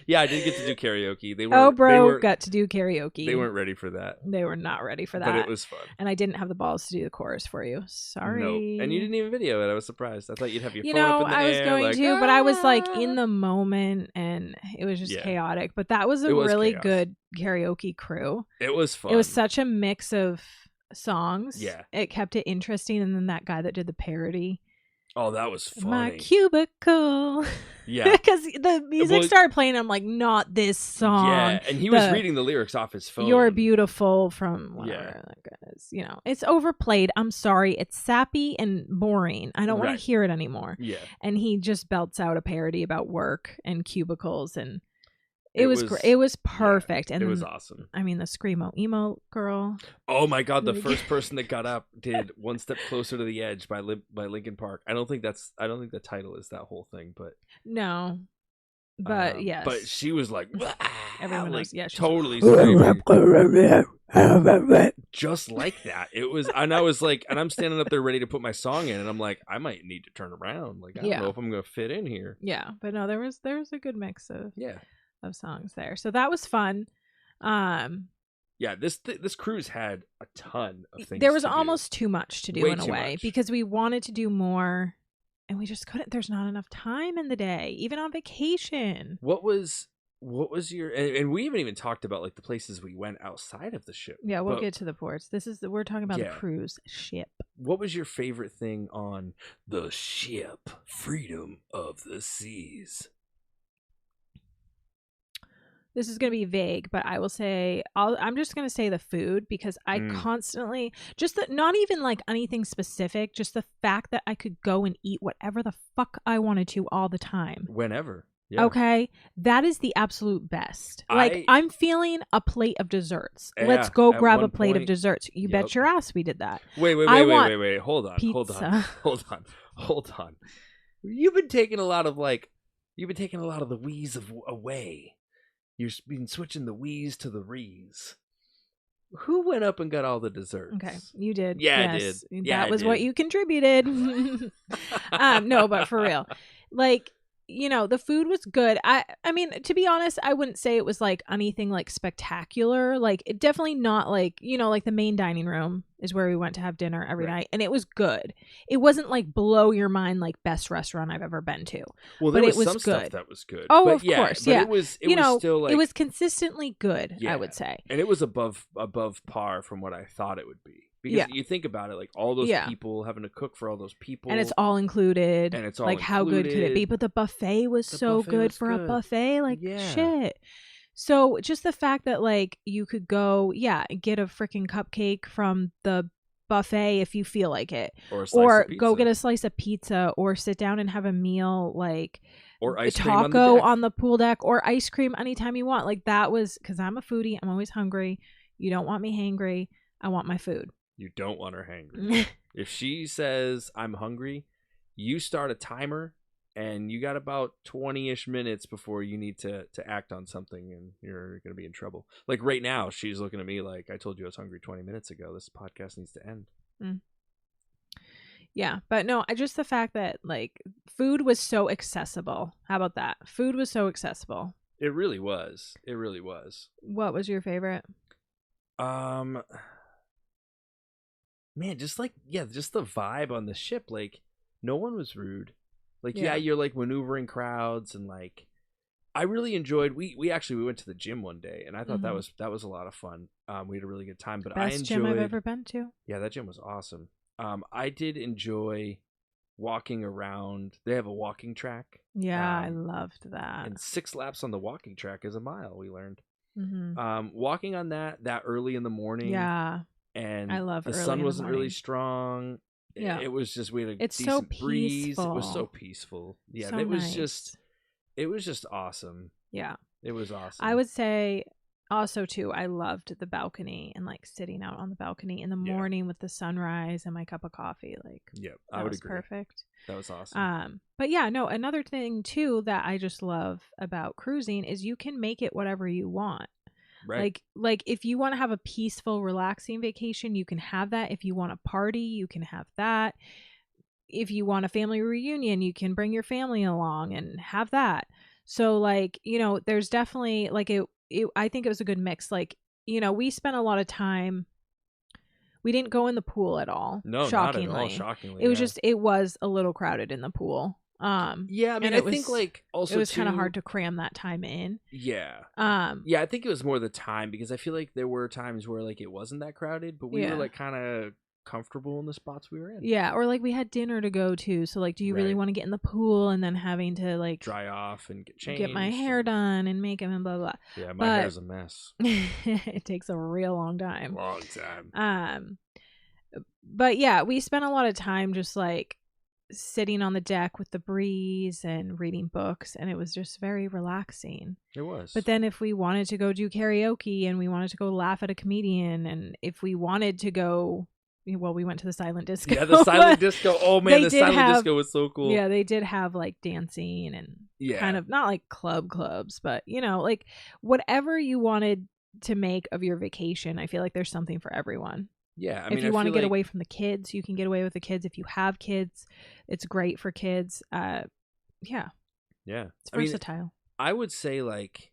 Yeah, I did get to do karaoke. They got to do karaoke. They weren't ready for that. They were not ready for that. But it was fun. And I didn't have the balls to do the chorus for you. Sorry. No. And you didn't even video it. I was surprised. I thought you'd have your phone up in the air. I was going like, to, but I was like in the moment and it was just chaotic. But that was a really good karaoke crew. It was fun. It was such a mix of songs. Yeah. It kept it interesting. And then that guy that did the parody. Oh, that was funny. My cubicle. Yeah. Because the music started playing. I'm like, not this song. Yeah. And he was reading the lyrics off his phone. You're beautiful from whatever that is. You know, it's overplayed. I'm sorry. It's sappy and boring. I don't want to hear it anymore. Yeah. And he just belts out a parody about work and cubicles and it was great. It was perfect. And it was awesome. I mean, the Screamo emo girl. Oh my God. The first person that got up did One Step Closer to the Edge by Linkin Park. I don't think the title is that whole thing, but no, but yes, but she was like, everyone like, knows, totally screaming. Just like that. It was, and I was like, and I'm standing up there ready to put my song in, and I'm like, I might need to turn around. Like, I don't know if I'm gonna fit in here. Yeah, but no, there was a good mix of songs there, so that was fun. Yeah, this cruise had a ton of things. There was to do. almost too much to do Way in a too way much. because we wanted to do more and we just couldn't. There's not enough time in the day, even on vacation. What was your and we haven't even talked about like the places we went outside of the ship. Yeah, we'll get to the ports. We're talking about the Yeah. cruise ship. What was your favorite thing on the ship? Freedom of the Seas. This is going to be vague, but I will say I'm just going to say the food because I constantly not even like anything specific, just the fact that I could go and eat whatever the fuck I wanted to all the time. Whenever. Yeah. Okay, that is the absolute best. Like I'm feeling a plate of desserts. Yeah, Let's go at grab a one plate of point- desserts. You bet your ass we did that. Wait. Hold on. You've been taking a lot of the wheeze away. You've been switching the wheeze to the rees. Who went up and got all the desserts? Okay, you did. Yeah, yes. I did. Yeah, that was what you contributed. No, but for real, like, you know, the food was good. I mean, to be honest, I wouldn't say it was like anything like spectacular. Like, it definitely not like, you know, like the main dining room is where we went to have dinner every night, and it was good. It wasn't like blow your mind like best restaurant I've ever been to. Well, there but was it was some good. stuff that was good. Oh, but of course, but yeah. It was still like it was consistently good. Yeah. I would say, and it was above par from what I thought it would be. Because you think about it, like all those people having to cook for all those people, and it's all included. And it's all like how good could it be? But the buffet was so good for a buffet. Like shit. So just the fact that like you could go, get a freaking cupcake from the buffet if you feel like it, or go get a slice of pizza, or sit down and have a meal like or ice cream taco on the pool deck, or ice cream anytime you want. Like that was because I'm a foodie. I'm always hungry. You don't want me hangry. I want my food. You don't want her hangry. If she says I'm hungry, you start a timer and you got about 20-ish minutes before you need to act on something, and you're going to be in trouble. Like right now, she's looking at me like, I told you I was hungry 20 minutes ago. This podcast needs to end. Yeah, but no, just the fact that like food was so accessible. How about that? Food was so accessible. It really was. What was your favorite? Man, just the vibe on the ship. Like, no one was rude. Like, you're like maneuvering crowds, and like, I really enjoyed. We went to the gym one day, and I thought that was a lot of fun. We had a really good time. But Best gym I've ever been to. Yeah, that gym was awesome. I did enjoy walking around. They have a walking track. Yeah, I loved that. And 6 laps on the walking track is a mile. We learned. Walking on that early in the morning. Yeah. And I love the sun wasn't really strong. Yeah. It was just, we had a it's decent so breeze. It was so peaceful. Yeah, so it was nice. it was just awesome. Yeah. It was awesome. I would say also too, I loved the balcony and like sitting out on the balcony in the morning with the sunrise and my cup of coffee. Like, I would agree. Perfect. That was awesome. But yeah, no, another thing too that I just love about cruising is you can make it whatever you want. Right. Like if you want to have a peaceful, relaxing vacation, you can have that. If you want a party, you can have that. If you want a family reunion, you can bring your family along and have that. So like, you know, there's definitely like I think it was a good mix. Like, you know, we spent a lot of time. We didn't go in the pool at all. No, shockingly. not at all. Shockingly, it was just it was a little crowded in the pool. Yeah, I mean, I think like also it was kind of hard to cram that time in. Yeah. Yeah, I think it was more the time, because I feel like there were times where like it wasn't that crowded, but we were like kind of comfortable in the spots we were in. Yeah, or like we had dinner to go to, so like, do you really want to get in the pool and then having to like dry off and get changed, get my hair done and makeup and blah blah. Yeah, my hair's a mess. It takes a real long time. Long time. But yeah, we spent a lot of time just like sitting on the deck with the breeze and reading books, and it was just very relaxing. It was. But then if we wanted to go do karaoke and we wanted to go laugh at a comedian, and if we wanted to go, well, we went to the silent disco. Yeah, the silent disco. Oh man, the silent disco was so cool. Yeah, they did have like dancing and kind of not like clubs, but you know, like whatever you wanted to make of your vacation, I feel like the's something for everyone. Yeah, I mean, if you want to get away from the kids, you can get away with the kids. If you have kids, it's great for kids. Yeah, it's versatile. I would say like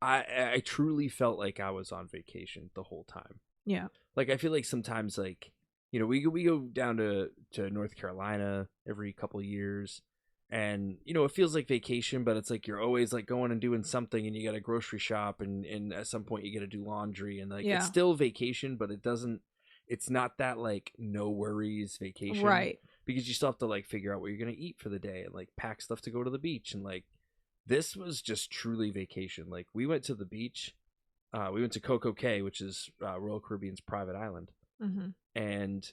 I truly felt like I was on vacation the whole time. Yeah. Like I feel like sometimes like we go down to North Carolina every couple of years, and it feels like vacation, but it's like you're always like going and doing something, and you got to grocery shop, and at some point you got to do laundry, and like it's still vacation, but it's not that like no worries vacation, Right? Because you still have to like figure out what you're gonna eat for the day and like pack stuff to go to the beach, and like this was just truly vacation. Like we went to the beach. We went to Coco Cay, which is Royal Caribbean's private island. Mm-hmm. And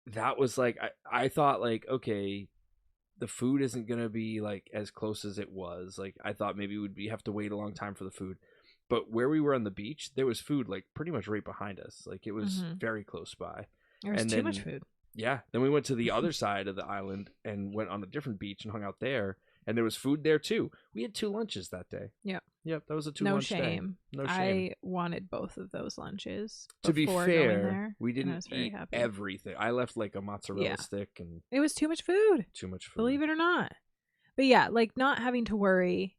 that was like, I thought like, okay, the food isn't going to be like as close as it was. Like I thought maybe have to wait a long time for the food. But where we were on the beach, there was food like pretty much right behind us. Like it was very close by. There was too much food. Yeah. Then we went to the other side of the island and went on a different beach and hung out there. And there was food there too. We had 2 lunches that day. Yep. Yep, that was a 2 No lunch shame. day. No shame. I wanted both of those lunches. To be before fair, going there, we didn't I was very eat happy. everything. I left like a mozzarella stick and it was too much food. Too much food. Believe it or not. But yeah, like not having to worry.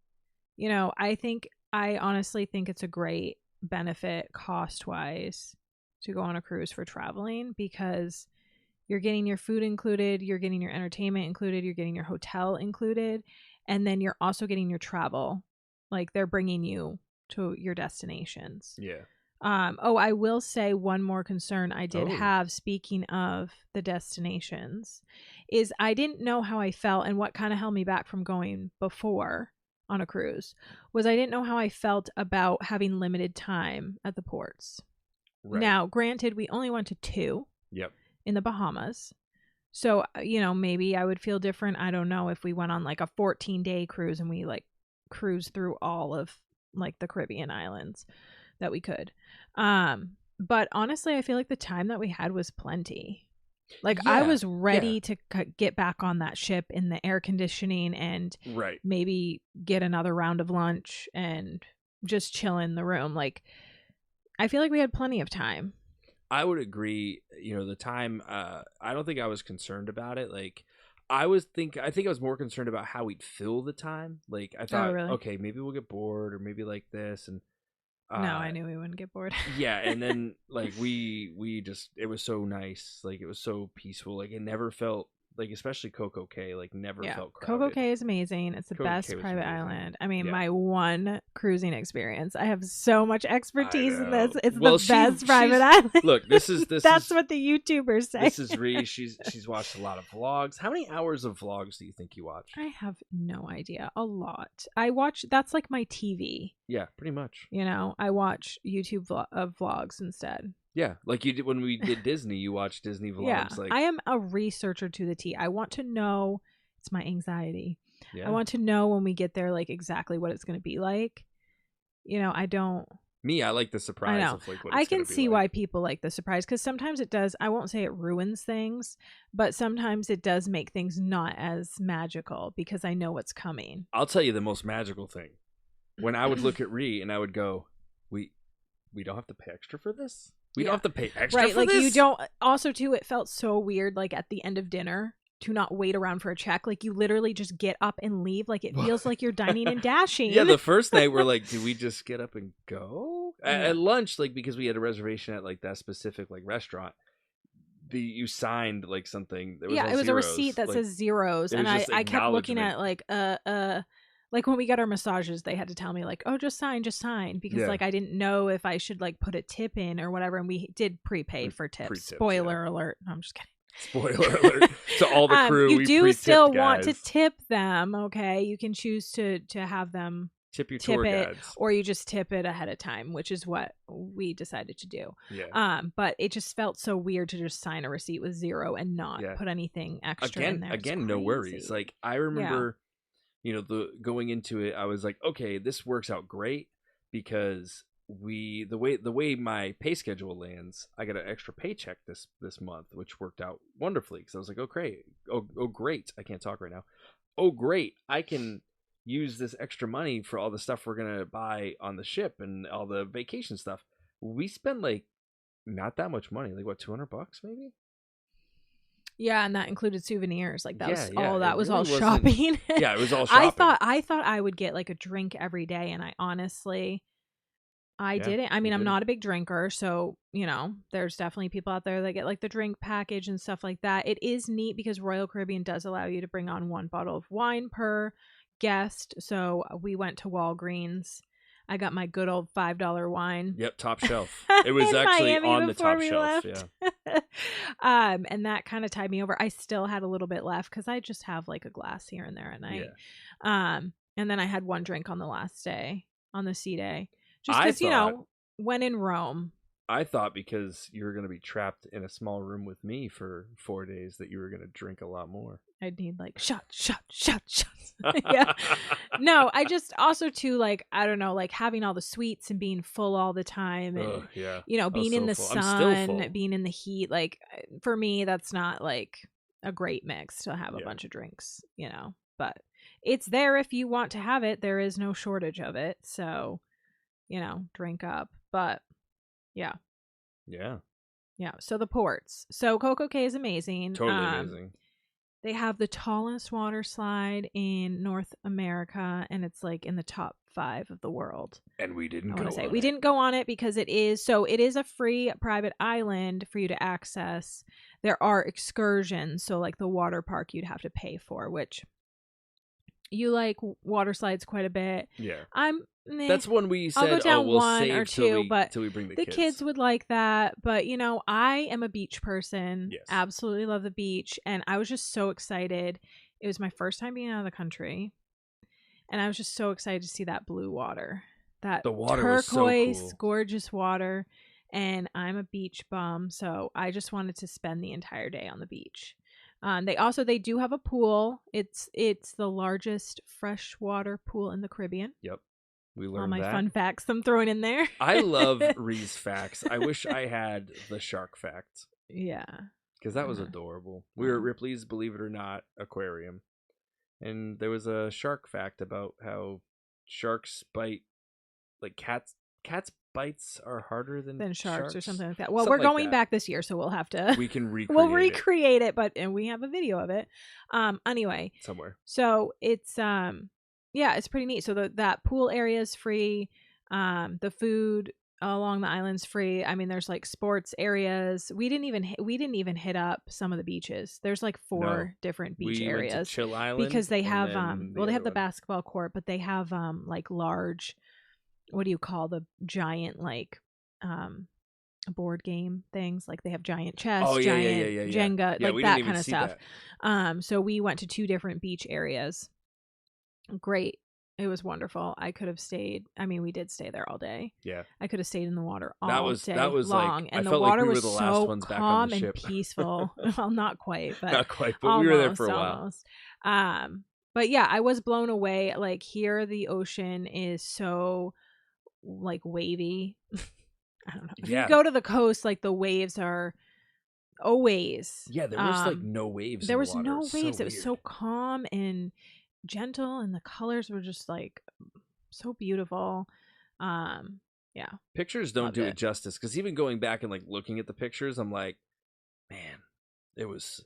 I honestly think it's a great benefit cost-wise to go on a cruise for traveling, because you're getting your food included, you're getting your entertainment included, you're getting your hotel included, and then you're also getting your travel. Like they're bringing you to your destinations. Yeah. I will say one more concern I did have, speaking of the destinations, is I didn't know how I felt, and what kind of held me back from going before on a cruise was I didn't know how I felt about having limited time at the ports. Right. Now, granted, we only went to 2 in the Bahamas. So, maybe I would feel different. I don't know if we went on like a 14-day cruise and we like cruised through all of like the Caribbean islands that we could. But honestly, I feel like the time that we had was plenty. Like I was ready to get back on that ship in the air conditioning and maybe get another round of lunch and just chill in the room. Like I feel like we had plenty of time. I would agree. The time, I don't think I was concerned about it. Like I think I was more concerned about how we'd fill the time. Like I thought, okay, maybe we'll get bored, or maybe like this. And no, I knew we wouldn't get bored. Yeah. And then like we just, it was so nice. Like it was so peaceful. Like it never felt like, especially Coco Cay, like never felt crowded. Coco Cay is amazing. It's the best private island. I mean, my one cruising experience. I have so much expertise in this. It's the best private island. Look, this that's what the YouTubers say. This is Rhi. She's watched a lot of vlogs. How many hours of vlogs do you think you watch? I have no idea. A lot. I watch. That's like my TV. Yeah, pretty much. I watch YouTube vlogs instead. Yeah, like you did when we did Disney. You watched Disney vlogs. Yeah, like I am a researcher to the T. I want to know. It's my anxiety. Yeah. I want to know when we get there, like exactly what it's going to be like. I don't. Me, I like the surprise. I know. Of, like, what I it's can see like. why people like the surprise, because sometimes it does. I won't say it ruins things, but sometimes it does make things not as magical because I know what's coming. I'll tell you the most magical thing. When I would look at Rhi and I would go, we don't have to pay extra for this. We don't have to pay extra for like this? You don't. Also, too, it felt so weird, like at the end of dinner, to not wait around for a check. Like you literally just get up and leave. Like it feels like you're dining and dashing. Yeah, the first night we're like, do we just get up and go? At lunch, like because we had a reservation at like that specific like restaurant, you signed like something. There was it was zeros. a receipt that says zeros, and I kept looking at like when we got our massages, they had to tell me like, oh, just sign, because like I didn't know if I should like put a tip in or whatever, and we did prepay for tips. Spoiler alert. No, I'm just kidding. Spoiler alert to all the crew. You do still want to tip them, okay? You can choose to have them tip your tour guides, or you just tip it ahead of time, which is what we decided to do. Yeah. But it just felt so weird to just sign a receipt with zero and not put anything extra in there. Again, no worries. Like I remember. Going into it, I was like, okay, this works out great because the way my pay schedule lands, I got an extra paycheck this month, which worked out wonderfully because I was like, oh great, I can't talk right now. Oh great, I can use this extra money for all the stuff we're gonna buy on the ship and all the vacation stuff. We spent like not that much money, like what, $200 maybe? Yeah, and that included souvenirs. Like that Yeah, was yeah, all. it That was all really wasn't- shopping. Yeah, it was all shopping. I thought I would get like a drink every day, and I honestly, I Yeah, didn't. I mean, you I'm didn't. not a big drinker, so there's definitely people out there that get like the drink package and stuff like that. It is neat because Royal Caribbean does allow you to bring on 1 bottle of wine per guest. So we went to Walgreens. I got my good old $5 wine. Yep, top shelf. It was in actually Miami on the before top we shelf. left. Yeah. And that kind of tied me over. I still had a little bit left because I just have like a glass here and there at night. Yeah. And then I had 1 drink on the last day, on the sea day, just I because thought- when in Rome. I thought because you were going to be trapped in a small room with me for 4 days that you were going to drink a lot more. I'd need like shots. Yeah. No, I just also too like I don't know, like having all the sweets and being full all the time, and Ugh, yeah. being in the full. I'm still sun, full. being in the heat. Like for me, that's not like a great mix to have a Yeah. bunch of drinks, But it's there if you want to have it. There is no shortage of it, so drink up. But yeah. Yeah. Yeah. So the ports. So Coco Cay is amazing. Totally amazing. They have the tallest water slide in North America, and it's like in the top 5 of the world. And we didn't I go want to say on we it. didn't go on it because it is a free private island for you to access. There are excursions, so like the water park you'd have to pay for, which you like water slides quite a bit. Yeah. I'm meh. That's when we I'll go said, down we'll 1 save or till 2, but we bring the the kids would like that. But I am a beach person. Yes. Absolutely love the beach, and I was just so excited. It was my first time being out of the country, and I was just so excited to see that blue water, that The water was so turquoise, cool. gorgeous water. And I'm a beach bum, so I just wanted to spend the entire day on the beach. They do have a pool. It's the largest freshwater pool in the Caribbean. Yep. We All learned my that. fun facts I'm throwing in there. I love Rhi's facts. I wish I had the shark fact. Yeah. Because that was adorable. We were at Ripley's Believe It or Not aquarium. And there was a shark fact about how sharks bite, like cats bites are harder than sharks or something like that. Well, Something we're like going that. back this year, so we'll have to We can recreate we'll recreate it, and we have a video of it. Anyway, somewhere. so it's it's pretty neat. So that pool area is free. The food along the island's free. I mean, there's like sports areas. We didn't even hit up some of the beaches. There's like 4 different beach we areas. went to Chill Island because they have they have the one. basketball court, but they have like large, what do you call the giant like board game things, like they have giant chess, giant Jenga, Yeah, like we that didn't even kind of see stuff. that. So we went to 2 different beach areas. Great. It was wonderful. I could have stayed. I mean, we did stay there all day. Yeah. I could have stayed in the water all day that was long, like, and I the felt like water we were was the last so ones back on calm the and ship. peaceful. Well, not quite, but Not quite, but we were there for a while. almost. But yeah, I was blown away. Like here, the ocean is so like wavy. I don't know. If you go to the coast, like the waves are always. Yeah, there was like no waves. There in the was water. no It's so waves. It was so weird. calm and gentle, and the colors were just like so beautiful. Yeah. Pictures don't Loved do it. it justice, because even going back and like looking at the pictures, I'm like, man, it was.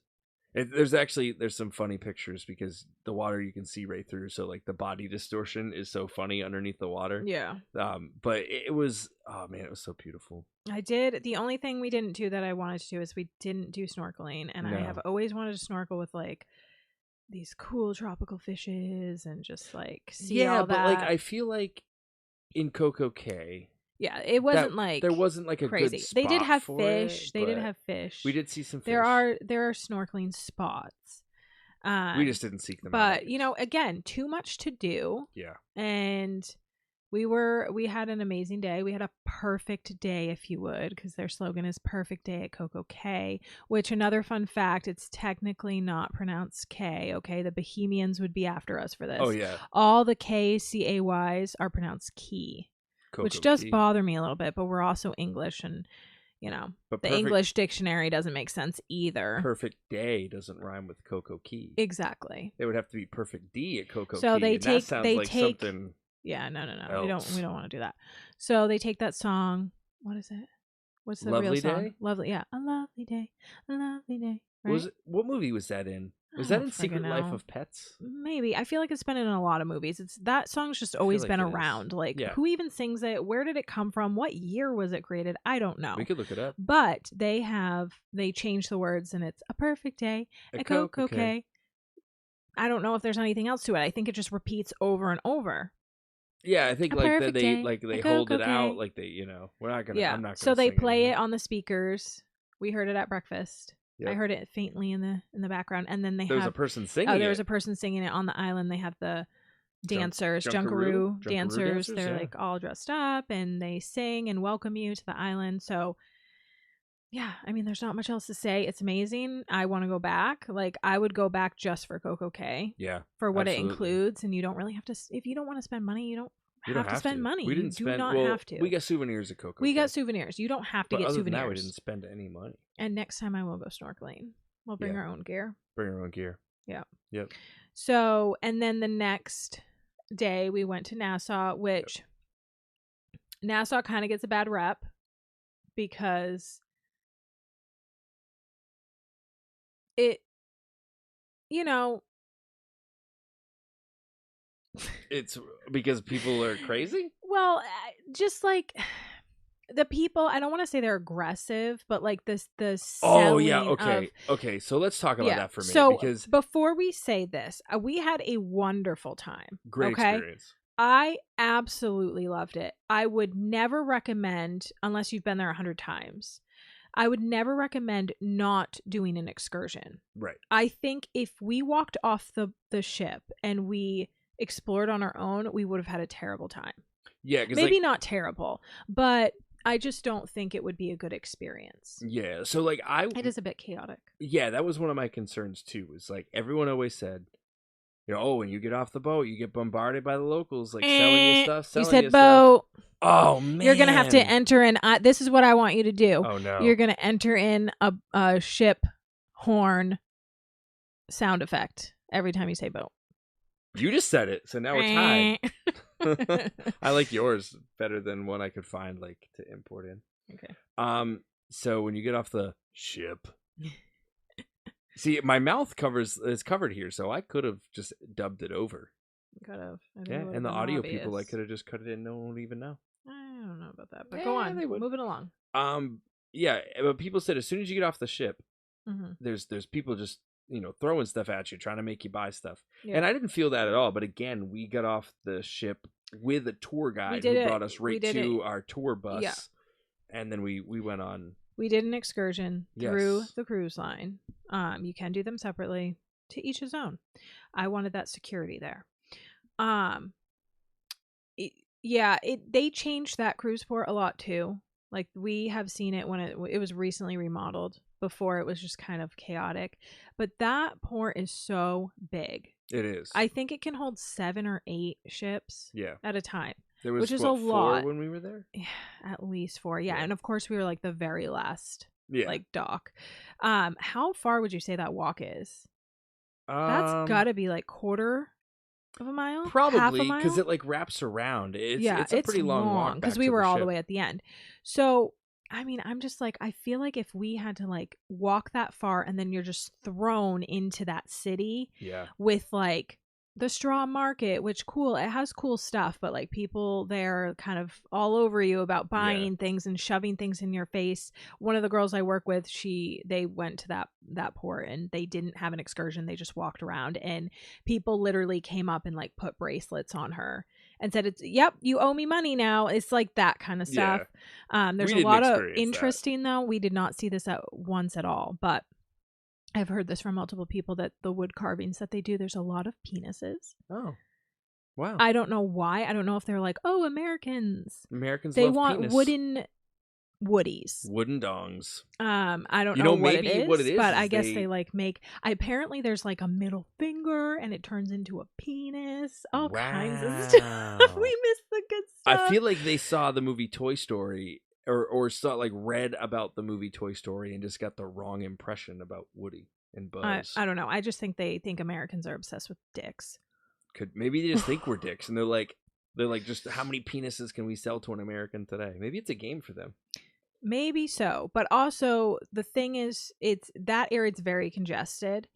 There's some funny pictures because the water you can see right through, so like the body distortion is so funny underneath the water. Yeah. But it was, oh man, it was so beautiful. I did. The only thing we didn't do that I wanted to do is we didn't do snorkeling, and I have always wanted to snorkel with like these cool tropical fishes and just like see all that. But like I feel like in Coco Cay, yeah, it wasn't like there wasn't like a crazy. good spot They did have for fish. it, They did but have fish. We did see some fish. There are snorkeling spots. We just didn't seek them out. But again, too much to do. Yeah. And we had an amazing day. We had a perfect day, if you would, because their slogan is perfect day at Coco Cay, which another fun fact, it's technically not pronounced K, okay? The Bohemians would be after us for this. Oh yeah. All the K-C-A-Ys are pronounced key, which does Key. bother me a little bit, but we're also English, and But the English dictionary doesn't make sense either. Perfect day doesn't rhyme with Coco Key. Exactly. It would have to be perfect D at Coco So Key. they and take that sounds they like take something. Yeah, no. else. We don't want to do that. So they take that song. What is it? What's the Lovely real song? Day? Lovely, yeah. A lovely day. A lovely day. right? What movie was that in? Was I that don't in friggin' Secret Life know. of Pets? Maybe. I feel like it's been in a lot of movies. It's that song's just I feel always like been it is. around. Like, Yeah. who even sings it? Where did it come from? What year was it created? I don't know. We could look it up. But they changed the words, and it's a perfect day. A Coke, okay. I don't know if there's anything else to it. I think it just repeats over and over. Yeah, I think A like that perfect they day. like they A hold Coke, it out okay. like they we're not gonna. Yeah. I'm not gonna. So they sing play it it on the speakers. We heard it at breakfast. Yep. I heard it faintly in the background, and then There was a person singing. there was a person singing it on the island. They have the dancers, Junkaroo dancers. They're yeah. like all dressed up, and they sing and welcome you to the island. So yeah, I mean, there's not much else to say. It's amazing. I want to go back. Like, I would go back just for Coco K. Yeah, for what absolutely. it includes, and you don't really have to. If you don't want to spend money, you don't have to spend money. We didn't you spend. do not well, have to. We got souvenirs at Coco. We got souvenirs. You don't have to but get other souvenirs. than that, we didn't spend any money. And next time I will go snorkeling. We'll bring our own gear. Bring our own gear. Yeah. Yep. So, and then the next day we went to Nassau, which Nassau kind of gets a bad rep because it, it's because people are crazy. Well, just like the people, I don't want to say they're aggressive, but like the Oh yeah, okay. So let's talk about that for a minute. So because before we say this, we had a wonderful time. Great experience. I absolutely loved it. I would never recommend, unless you've been there 100 times, I would never recommend not doing an excursion. Right. I think if we walked off the ship and we explored on our own, we would have had a terrible time. Yeah, maybe not terrible, but I just don't think it would be a good experience. Yeah, so like it is a bit chaotic. Yeah, that was one of my concerns too. Was like everyone always said, oh, when you get off the boat, you get bombarded by the locals, like selling you stuff. You said boat. Oh man, you're gonna have to enter in. This is what I want you to do. Oh no, you're gonna enter in a ship horn sound effect every time you say boat. You just said it, so now we're tied. I like yours better than one I could find like to import in. Okay. So when you get off the ship, see, my mouth is covered here, so I could have just dubbed it over. Could have. Yeah, and the audio people, I could have just cut it in. No one would even know. I don't know about that, but go on. Move it along. Yeah, but people said as soon as you get off the ship, there's people just throwing stuff at you, trying to make you buy stuff. Yeah. And I didn't feel that at all. But again, we got off the ship with a tour guide who brought us right to our tour bus. Yeah. And then we went on. We did an excursion through the cruise line. You can do them separately, to each his own. I wanted that security there. They changed that cruise port a lot too. Like we have seen it when it was recently remodeled. Before it was just kind of chaotic, but that port is so big. It is. I think it can hold 7 or 8 ships at a time. There was, which is a lot 4 when we were there. Yeah, at least 4. Yeah, and of course we were like the very last dock. How far would you say that walk is? That's got to be like quarter of a mile, probably, because it like wraps around. It's a pretty long walk because we were all the way at the end. So. I mean, I'm just like, I feel like if we had to like walk that far and then you're just thrown into that city with like the straw market, which cool, it has cool stuff, but like people there kind of all over you about buying things and shoving things in your face. One of the girls I work with, they went to that port and they didn't have an excursion. They just walked around and people literally came up and like put bracelets on her. And said, you owe me money now. It's like that kind of stuff. There's a lot of interesting, though. We did not see this once at all. But I've heard this from multiple people that the wood carvings that they do, there's a lot of penises. Oh, wow. I don't know why. I don't know if they're like, Americans. They love want penis. Woodies. Wooden dongs. I don't know what it is, but I guess they like make. Apparently, there's like a middle finger, and it turns into a penis. All kinds of stuff. We missed the good stuff. I feel like they saw the movie Toy Story, or read about the movie Toy Story, and just got the wrong impression about Woody and Buzz. I don't know. I just think they think Americans are obsessed with dicks. Maybe they just think we're dicks, and they're like, just how many penises can we sell to an American today? Maybe it's a game for them. Maybe so. But also the thing is, it's that area, it's very congested.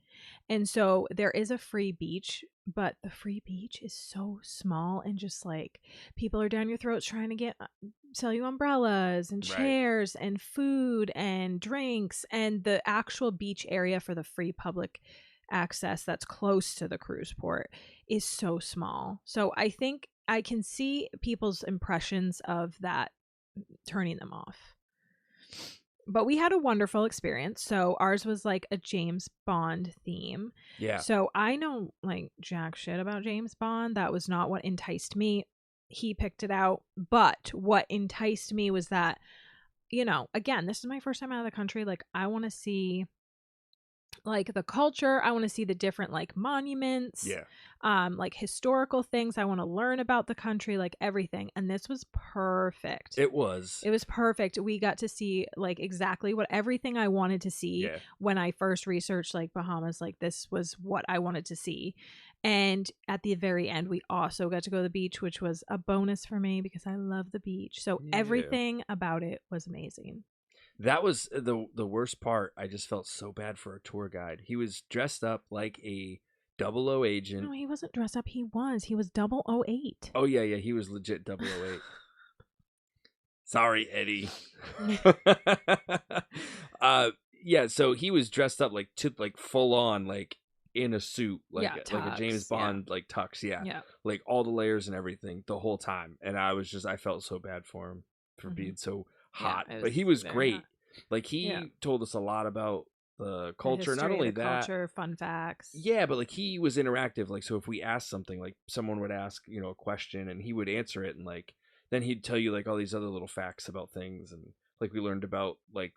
And so there is a free beach, but the free beach is so small and just like people are down your throats trying to sell you umbrellas and Right. chairs and food and drinks. And the actual beach area for the free public access that's close to the cruise port is so small. So I think I can see people's impressions of that turning them off. But we had a wonderful experience. So ours was like a James Bond theme. Yeah. So I know like jack shit about James Bond. That was not what enticed me. He picked it out. But what enticed me was that, you know, again, this is my first time out of the country. Like, I want to see like the culture. I want to see the different like monuments. Yeah. Like historical things. I want to learn about the country, like everything. And this was perfect. It was Perfect. We got to see like exactly what everything I wanted to see when I first researched like Bahamas. Like, this was what I wanted to see. And at the very end, we also got to go to the beach, which was a bonus for me because I love the beach. So everything about it was amazing. That was the worst part. I just felt so bad for our tour guide. He was dressed up like a 00 agent. No, he wasn't dressed up. He was 008. Oh yeah, he was legit 008. Sorry, Eddie. Yeah, so he was dressed up like full on, like in a suit, like a James Bond like tux, like all the layers and everything the whole time. And I felt so bad for him for being so hot, but he was great. Hot. Like he told us a lot about the culture, not only that, culture, fun facts. Yeah, but like he was interactive. Like, so if we asked something, like someone would ask, you know, a question, and he would answer it, and like then he'd tell you like all these other little facts about things, and like we learned about like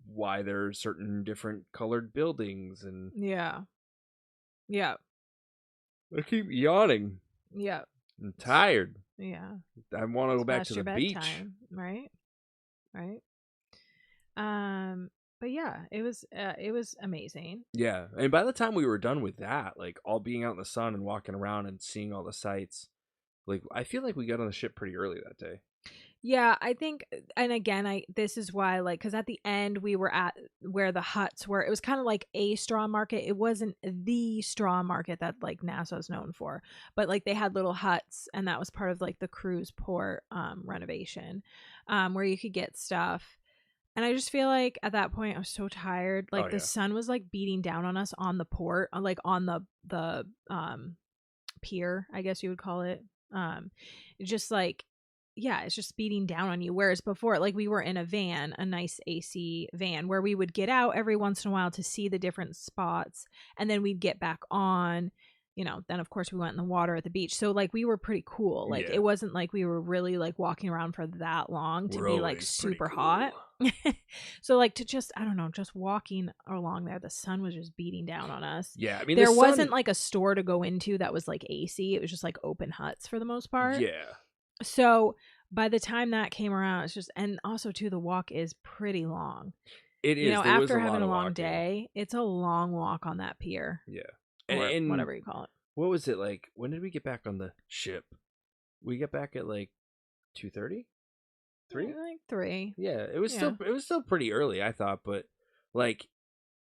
why there's certain different colored buildings, and yeah. I keep yawning. Yeah, I'm tired. Yeah, I want to go back to the beach. Right. But yeah, it was amazing. Yeah, and by the time we were done with that, like all being out in the sun and walking around and seeing all the sights, like I feel like we got on the ship pretty early that day. Yeah, I think, and again, this is why, like, because at the end we were at where the huts were. It was kind of like a straw market. It wasn't the straw market that like Nassau's known for, but like they had little huts, and that was part of like the cruise port renovation, where you could get stuff. And I just feel like at that point I was so tired. Like the sun was like beating down on us on the port, like on the pier, I guess you would call it. Just like, yeah, it's just beating down on you. Whereas before, like we were in a van, a nice AC van, where we would get out every once in a while to see the different spots, and then we'd get back on. You know, then of course we went in the water at the beach. So like we were pretty cool. Like it wasn't like we were really like walking around for that long to be like super hot. So like to just, I don't know, just walking along there, the sun was just beating down on us. Yeah, I mean there wasn't like a store to go into that was like AC. It was just like open huts for the most part. Yeah. So by the time that came around, it's just, and also too, the walk is pretty long. It is. You know, after having a long day, it's a long walk on that pier. Yeah. And whatever you call it. What was it like? When did we get back on the ship? We get back at like 2:30, 3, like 3. Yeah, it was still pretty early, I thought, but like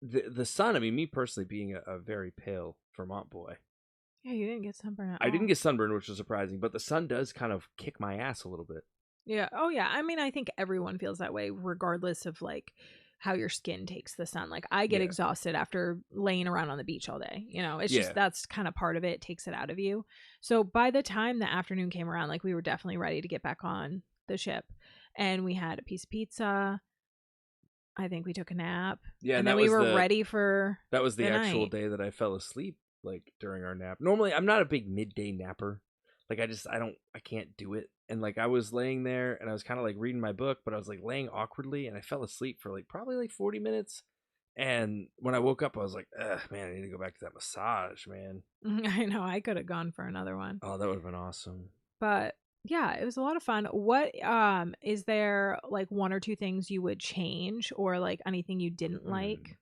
the sun. I mean, me personally, being a very pale Vermont boy. Yeah, you didn't get sunburned at all. I didn't get sunburned, which was surprising, but the sun does kind of kick my ass a little bit. Yeah. Oh yeah. I mean, I think everyone feels that way, regardless of like how your skin takes the sun. Like I get exhausted after laying around on the beach all day. You know, it's just, that's kind of part of it. It takes it out of you. So by the time the afternoon came around, like we were definitely ready to get back on the ship, and we had a piece of pizza. I think we took a nap. Yeah. And then we were ready for that was the actual day that I fell asleep, like during our nap. Normally I'm not a big midday napper. Like I can't do it. And like I was laying there and I was kind of like reading my book, but I was like laying awkwardly and I fell asleep for like probably like 40 minutes. And when I woke up, I was like, ugh, man, I need to go back to that massage, man. I know, I could have gone for another one. Oh, that would have been awesome. But yeah, it was a lot of fun. What is there like one or two things you would change, or like anything you didn't like?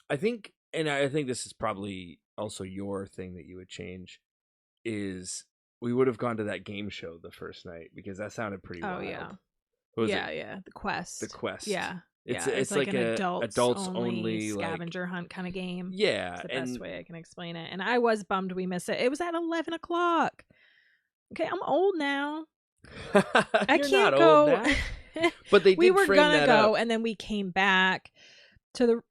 I think this is probably also your thing that you would change, is we would have gone to that game show the first night, because that sounded pretty wild. Yeah. What was yeah, it? yeah. The Quest. The Quest. Yeah. It's like like an a adults only scavenger like, hunt kind of game. yeah, It's the and best way I can explain it. And I was bummed we missed it. It was at 11 o'clock. Okay, I'm old now. I you're can't not old go. now. But they We did were frame gonna that go, up. and then we came back to the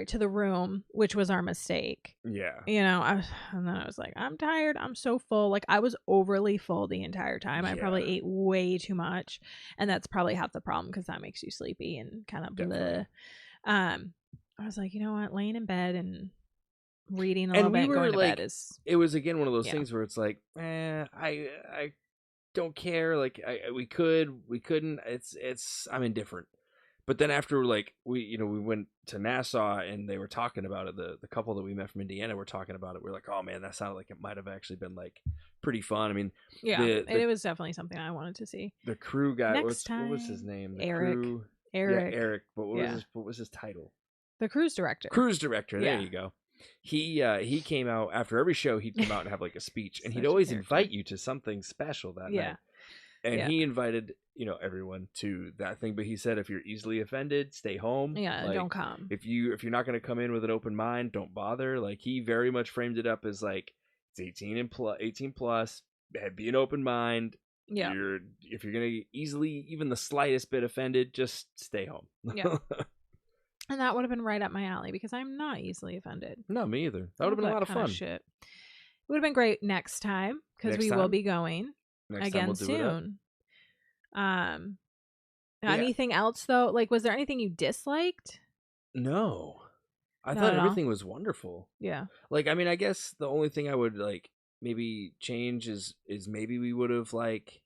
to the room, which was our mistake. Yeah. And then I was like, I'm tired. I'm so full. Like, I was overly full the entire time. I Yeah. probably ate way too much, and that's probably half the problem because that makes you sleepy and kind of Definitely. bleh. I was like, you know what, laying in bed and reading a little And bit we and were going to bed like, is it was again one of those yeah. things where it's like, I don't care. Like, we couldn't. It's I'm indifferent. But then after like we went to Nassau and they were talking about it, the couple that we met from Indiana were talking about it. We're like, oh man, that sounded like it might have actually been like pretty fun. I mean, yeah, it was definitely something I wanted to see. the crew guy, what was his time, name? Eric. Yeah, Eric. But what was his title? The cruise director. Cruise director. There Yeah. you go. He came out after every show. He'd come out and have like a speech, and he'd Such a always character. invite you to something special that night. And Yeah. he invited everyone to that thing, but he said if you're easily offended, stay home. Yeah, Like, don't come. if you're not going to come in with an open mind, don't bother. Like, he very much framed it up as like it's 18 plus, be an open mind. Yeah. If you're going to easily even the slightest bit offended, just stay home. Yeah. And that would have been right up my alley because I'm not easily offended. No, me either. That would have been a lot of fun. Shit. It would have been great next time because we will be going again soon. Anything else though? Like, was there anything you disliked? No. I Not thought at all? everything was wonderful. Yeah. Like, I mean, I guess the only thing I would like maybe change is maybe we would have like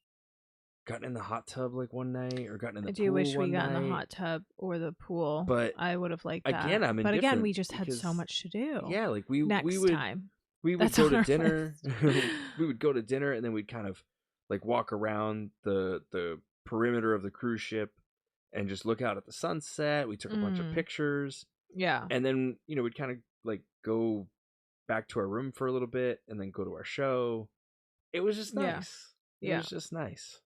gotten in the hot tub like one night or gotten in the pool. I do wish we one got in the night. hot tub or the pool. But I would have liked that. again, but again, we just had so because- much to do. Yeah, like Next we would time. we would That's go on to our dinner. list. We would go to dinner and then we'd kind of like walk around the perimeter of the cruise ship and just look out at the sunset. We took a bunch of pictures. Yeah. And then, we'd kind of like go back to our room for a little bit and then go to our show. It was just nice. Yeah. It was just nice.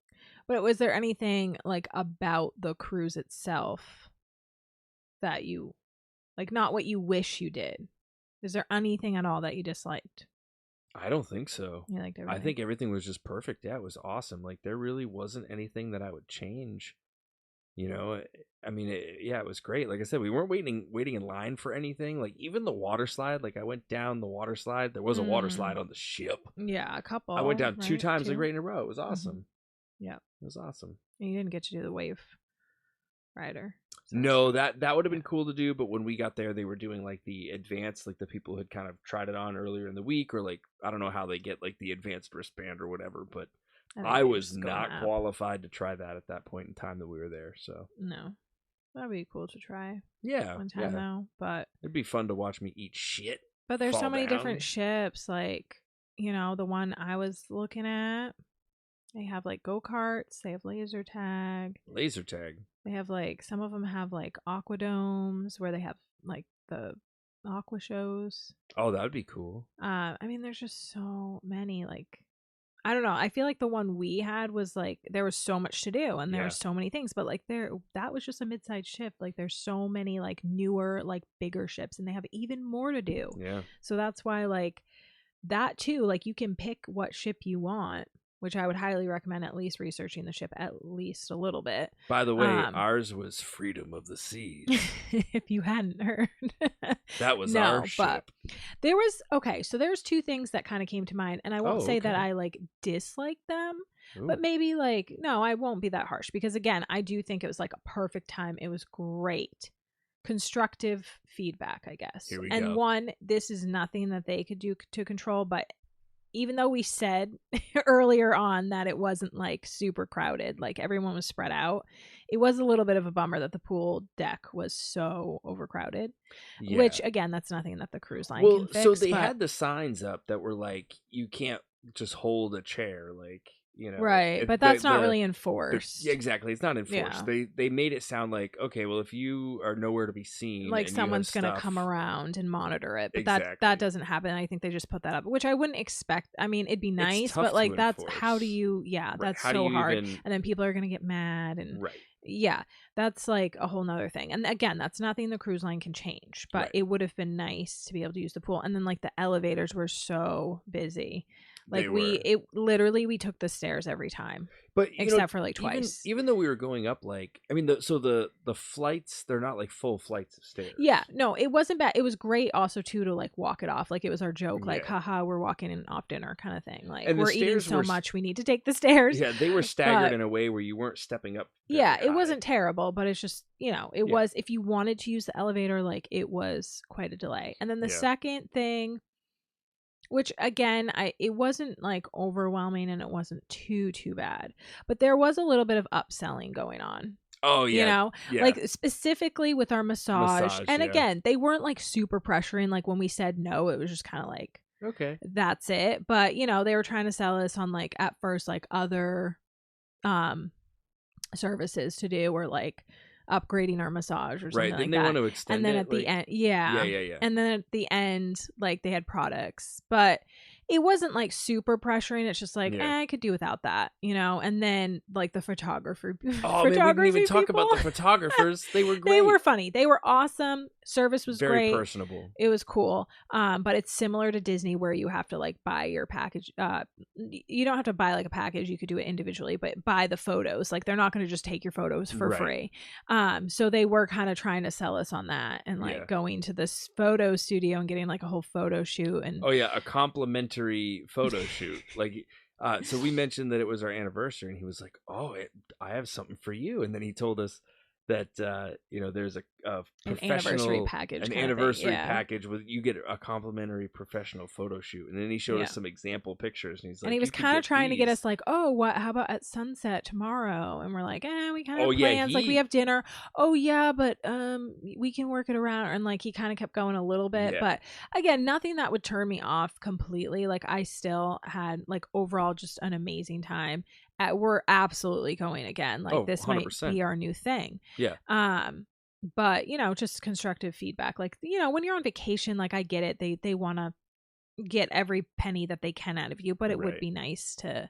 But was there anything like about the cruise itself that you like, not what you wish you did? Is there anything at all that you disliked? I don't think so. You liked everything? I think everything was just perfect. Yeah, it was awesome. Like, there really wasn't anything that I would change. I mean, it was great. Like I said, we weren't waiting in line for anything. Like, even the water slide, like I went down the water slide. There was a water slide on the ship. Yeah, a couple. I went down right? 2 times Two? like right in a row. It was awesome. Yeah. It was awesome. And you didn't get to do the wave rider. So No, that would have been cool to do, but when we got there, they were doing like the advanced, like the people who had kind of tried it on earlier in the week, or like I don't know how they get like the advanced wristband or whatever, but I was not qualified to try that at that point in time that we were there. So no, that'd be cool to try. Yeah, one time though, but it'd be fun to watch me eat shit. But there's so many down. different ships, like the one I was looking at. They have like go-karts. They have laser tag. They have like some of them have like aquadomes where they have like the aqua shows. Oh, that'd be cool. I mean, there's just so many. Like, I don't know. I feel like the one we had was like there was so much to do and there were so many things, but like that was just a mid-sized ship. Like, there's so many like newer, like bigger ships, and they have even more to do. Yeah. So that's why like that too. Like, you can pick what ship you want, which I would highly recommend at least researching the ship at least a little bit. By the way, ours was Freedom of the Seas. If you hadn't heard. That was our ship. But there was, so there's 2 things that kind of came to mind, and I won't say that I like dislike them, but maybe like, no, I won't be that harsh because again, I do think it was like a perfect time. It was great. Constructive feedback, I guess. Here we and go. One, this is nothing that they could do to control, but even though we said earlier on that it wasn't like super crowded, like everyone was spread out, it was a little bit of a bummer that the pool deck was so overcrowded, which again, that's nothing that the cruise line can fix. So they had the signs up that were like, you can't just hold a chair. Like, Right, but that's not really enforced. Yeah, exactly. It's not enforced. Yeah. They made it sound like, okay, well, if you are nowhere to be seen, like and someone's going to come around and monitor it, but Exactly. that doesn't happen. I think they just put that up, which I wouldn't expect. I mean, it'd be nice, but like that's how do you? Yeah, that's How do so you hard, even... and then people are gonna get mad, and Right. yeah, that's like a whole nother thing. And again, that's nothing the cruise line can change, but Right. it would have been nice to be able to use the pool. And then like the elevators were so busy. Like we took the stairs every time, but except for like twice. Even though we were going up, like, I mean, the flights, they're not like full flights of stairs. Yeah, no, it wasn't bad. It was great also too to like walk it off. Like it was our joke, like, haha, we're walking in off dinner kind of thing. Like we're eating so much, we need to take the stairs. Yeah, they were staggered in a way where you weren't stepping up. Yeah, it wasn't terrible, but it's just, it was, if you wanted to use the elevator, like it was quite a delay. And then the second thing, which again, it wasn't like overwhelming and it wasn't too bad, but there was a little bit of upselling going on. Oh yeah, like specifically with our massage. And again, they weren't like super pressuring. Like when we said no, it was just kind of like, okay, that's it. But they were trying to sell us on like at first like other services to do, or like upgrading our massage or something, right? Then they want to extend and then it, at the end, and then at the end, like they had products, but it wasn't like super pressuring. It's just like, I could do without that, and then like the photographer. Oh, man, we didn't even talk about the photographers. They were great. They were funny. They were awesome. Service was very great. Personable. It was cool. But it's similar to Disney where you have to like buy your package. You don't have to buy like a package. You could do it individually, but buy the photos. Like they're not going to just take your photos for free. So they were kind of trying to sell us on that, and like going to this photo studio and getting like a whole photo shoot, and a complimentary photo shoot. Like so we mentioned that it was our anniversary, and he was like, oh, I have something for you. And then he told us that there's a anniversary package, package with, you get a complimentary professional photo shoot. And then he showed us some example pictures, and he's like, and he was kind of trying to get us like, oh, how about at sunset tomorrow? And we're like, we kind of have plans, like we have dinner. Oh yeah, but we can work it around. And like he kind of kept going a little bit, but again, nothing that would turn me off completely. Like I still had like overall just an amazing time. We're absolutely going again. Like this 100%. Might be our new thing. Yeah. But just constructive feedback. Like, when you're on vacation, like I get it. They want to get every penny that they can out of you, but it would be nice to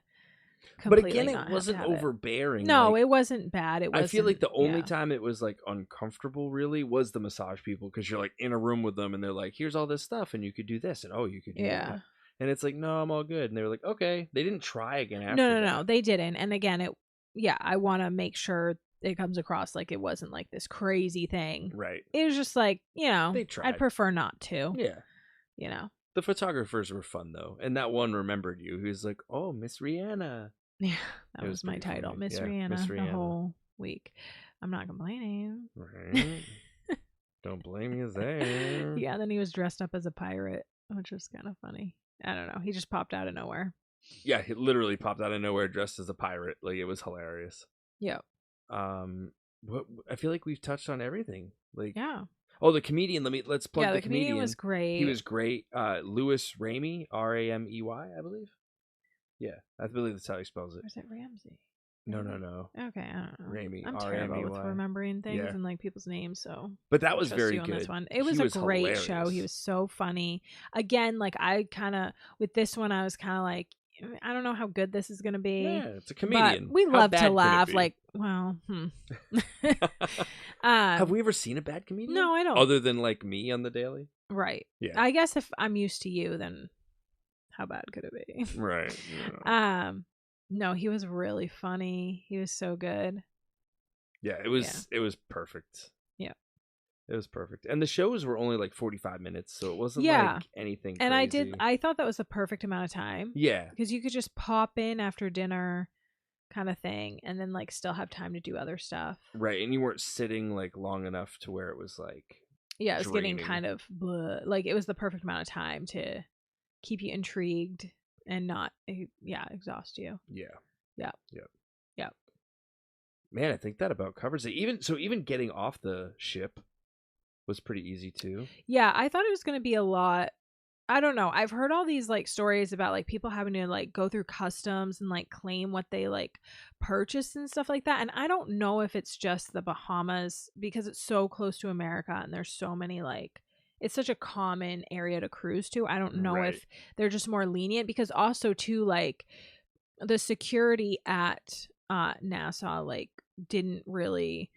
completely. But again, it wasn't overbearing. No, it wasn't bad. I feel like the only time it was like uncomfortable really was the massage people, because you're like in a room with them and they're like, here's all this stuff and you could do this, and you could do that. And it's like, no, I'm all good. And they were like, okay. They didn't try again after that. No, they didn't. And again, I want to make sure it comes across like it wasn't like this crazy thing. Right. It was just like, they tried. I'd prefer not to. Yeah. The photographers were fun though. And that one remembered you. He was like, oh, Miss Rihanna. Yeah, that was my title. Miss Rihanna, the whole week. I'm not complaining. Right. Don't blame you there. Yeah, then he was dressed up as a pirate, which was kind of funny. I don't know. He just popped out of nowhere. Yeah, he literally popped out of nowhere dressed as a pirate. Like, it was hilarious. Yeah. I feel like we've touched on everything. Like, yeah. Oh, the comedian. Let's plug the comedian. The comedian was great. He was great. Louis Ramey, Ramey, I believe. Yeah, I believe that's how he spells it. Or is it Ramsey? No. Okay, I don't know. Ramey. I'm terrible with remembering things and like people's names, so. But that was very good. This one. It was a great hilarious. show. He was so funny. Again, like I kind of with this one, I was kind of like, I don't know how good this is gonna be. Yeah, it's a comedian. But we love to laugh. Like, well, have we ever seen a bad comedian? No, I don't. Other than like me on the daily. Right. Yeah. I guess if I'm used to you, then how bad could it be? Right. Yeah. No, he was really funny. He was so good. Yeah, it was perfect. Yeah. It was perfect. And the shows were only like 45 minutes, so it wasn't like anything crazy. And I thought that was the perfect amount of time. Yeah. Because you could just pop in after dinner kind of thing and then like still have time to do other stuff. Right. And you weren't sitting like long enough to where it was like it was getting kind of like it was the perfect amount of time to keep you intrigued and not exhaust you. Yeah. Man, I think that about covers it. Even getting off the ship was pretty easy too. Yeah, I thought it was going to be a lot I don't know. I've heard all these like stories about like people having to like go through customs and like claim what they like purchased and stuff like that. And I don't know if it's just the Bahamas because it's so close to America and there's so many like it's such a common area to cruise to. I don't know if they're just more lenient because also too like the security at Nassau like didn't really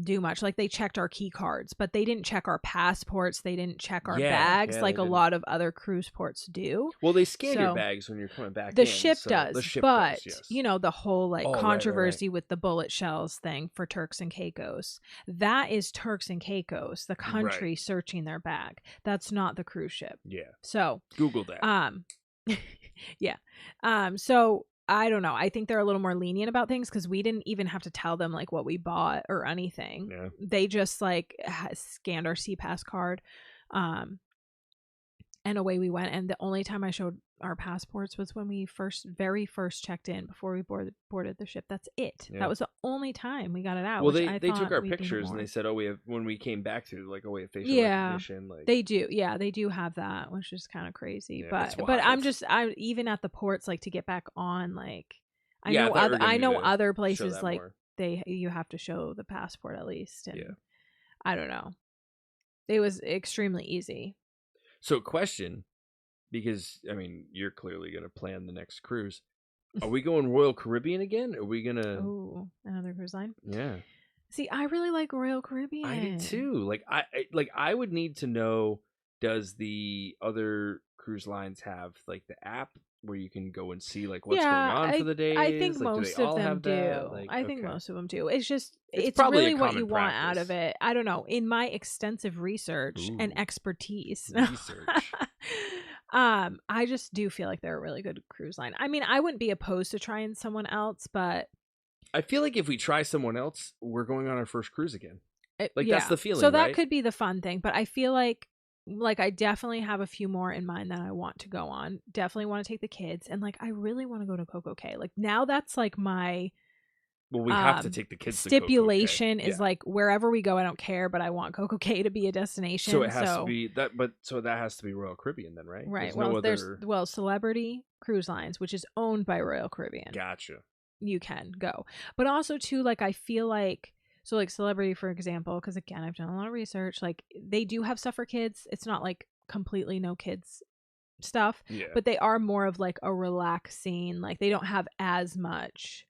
do much. Like they checked our key cards, but they didn't check our passports, they didn't check our bags like a lot of other cruise ports do. Well, they scan your bags when you're coming back. The ship does, the ship but does, yes. you know the whole like controversy with the bullet shells thing for Turks and Caicos. That is Turks and Caicos, the country searching their bag. That's not the cruise ship. Yeah. So Google that. yeah. So I don't know. I think they're a little more lenient about things because we didn't even have to tell them like what we bought or anything. Yeah. They just like scanned our SeaPass card, and away we went. And the only time I showed our passports was when we very first checked in before we boarded the ship. That's it. Yeah. That was the only time we got it out. Well, they took our pictures and they said, "Oh, we have." When we came back to like, "Oh, we have facial recognition." Like they do. Yeah, they do have that, which is kind of crazy. Yeah, but I'm even at the ports like to get back on. Like I know other places like more. You have to show the passport at least. And I don't know. It was extremely easy. So, question. Because, I mean, you're clearly going to plan the next cruise. Are we going Royal Caribbean again? Are we going to... Oh, another cruise line? Yeah. See, I really like Royal Caribbean. I do too. I would need to know, does the other cruise lines have, like, the app where you can go and see, like, what's going on for the days? I think most of them do. I think most of them do. It's just... It's really what you want out of it. I don't know. In my extensive research and expertise... I just do feel like they're a really good cruise line. I mean, I wouldn't be opposed to trying someone else, but I feel like if we try someone else, we're going on our first cruise again. That's the feeling. So that could be the fun thing, but I feel like I definitely have a few more in mind that I want to go on. Definitely want to take the kids, and like I really want to go to Coco Cay. Like now that's like my we have to take the kids stipulation to is like wherever we go, I don't care, but I want Coco Cay to be a destination. So it has to be that, so that has to be Royal Caribbean then, right? Right. There's Celebrity Cruise Lines, which is owned by Royal Caribbean. Gotcha. You can go, but also too, like I feel like like Celebrity, for example, because again I've done a lot of research. Like they do have stuff for kids. It's not like completely no kids stuff, but they are more of like a relaxing. Like they don't have as much.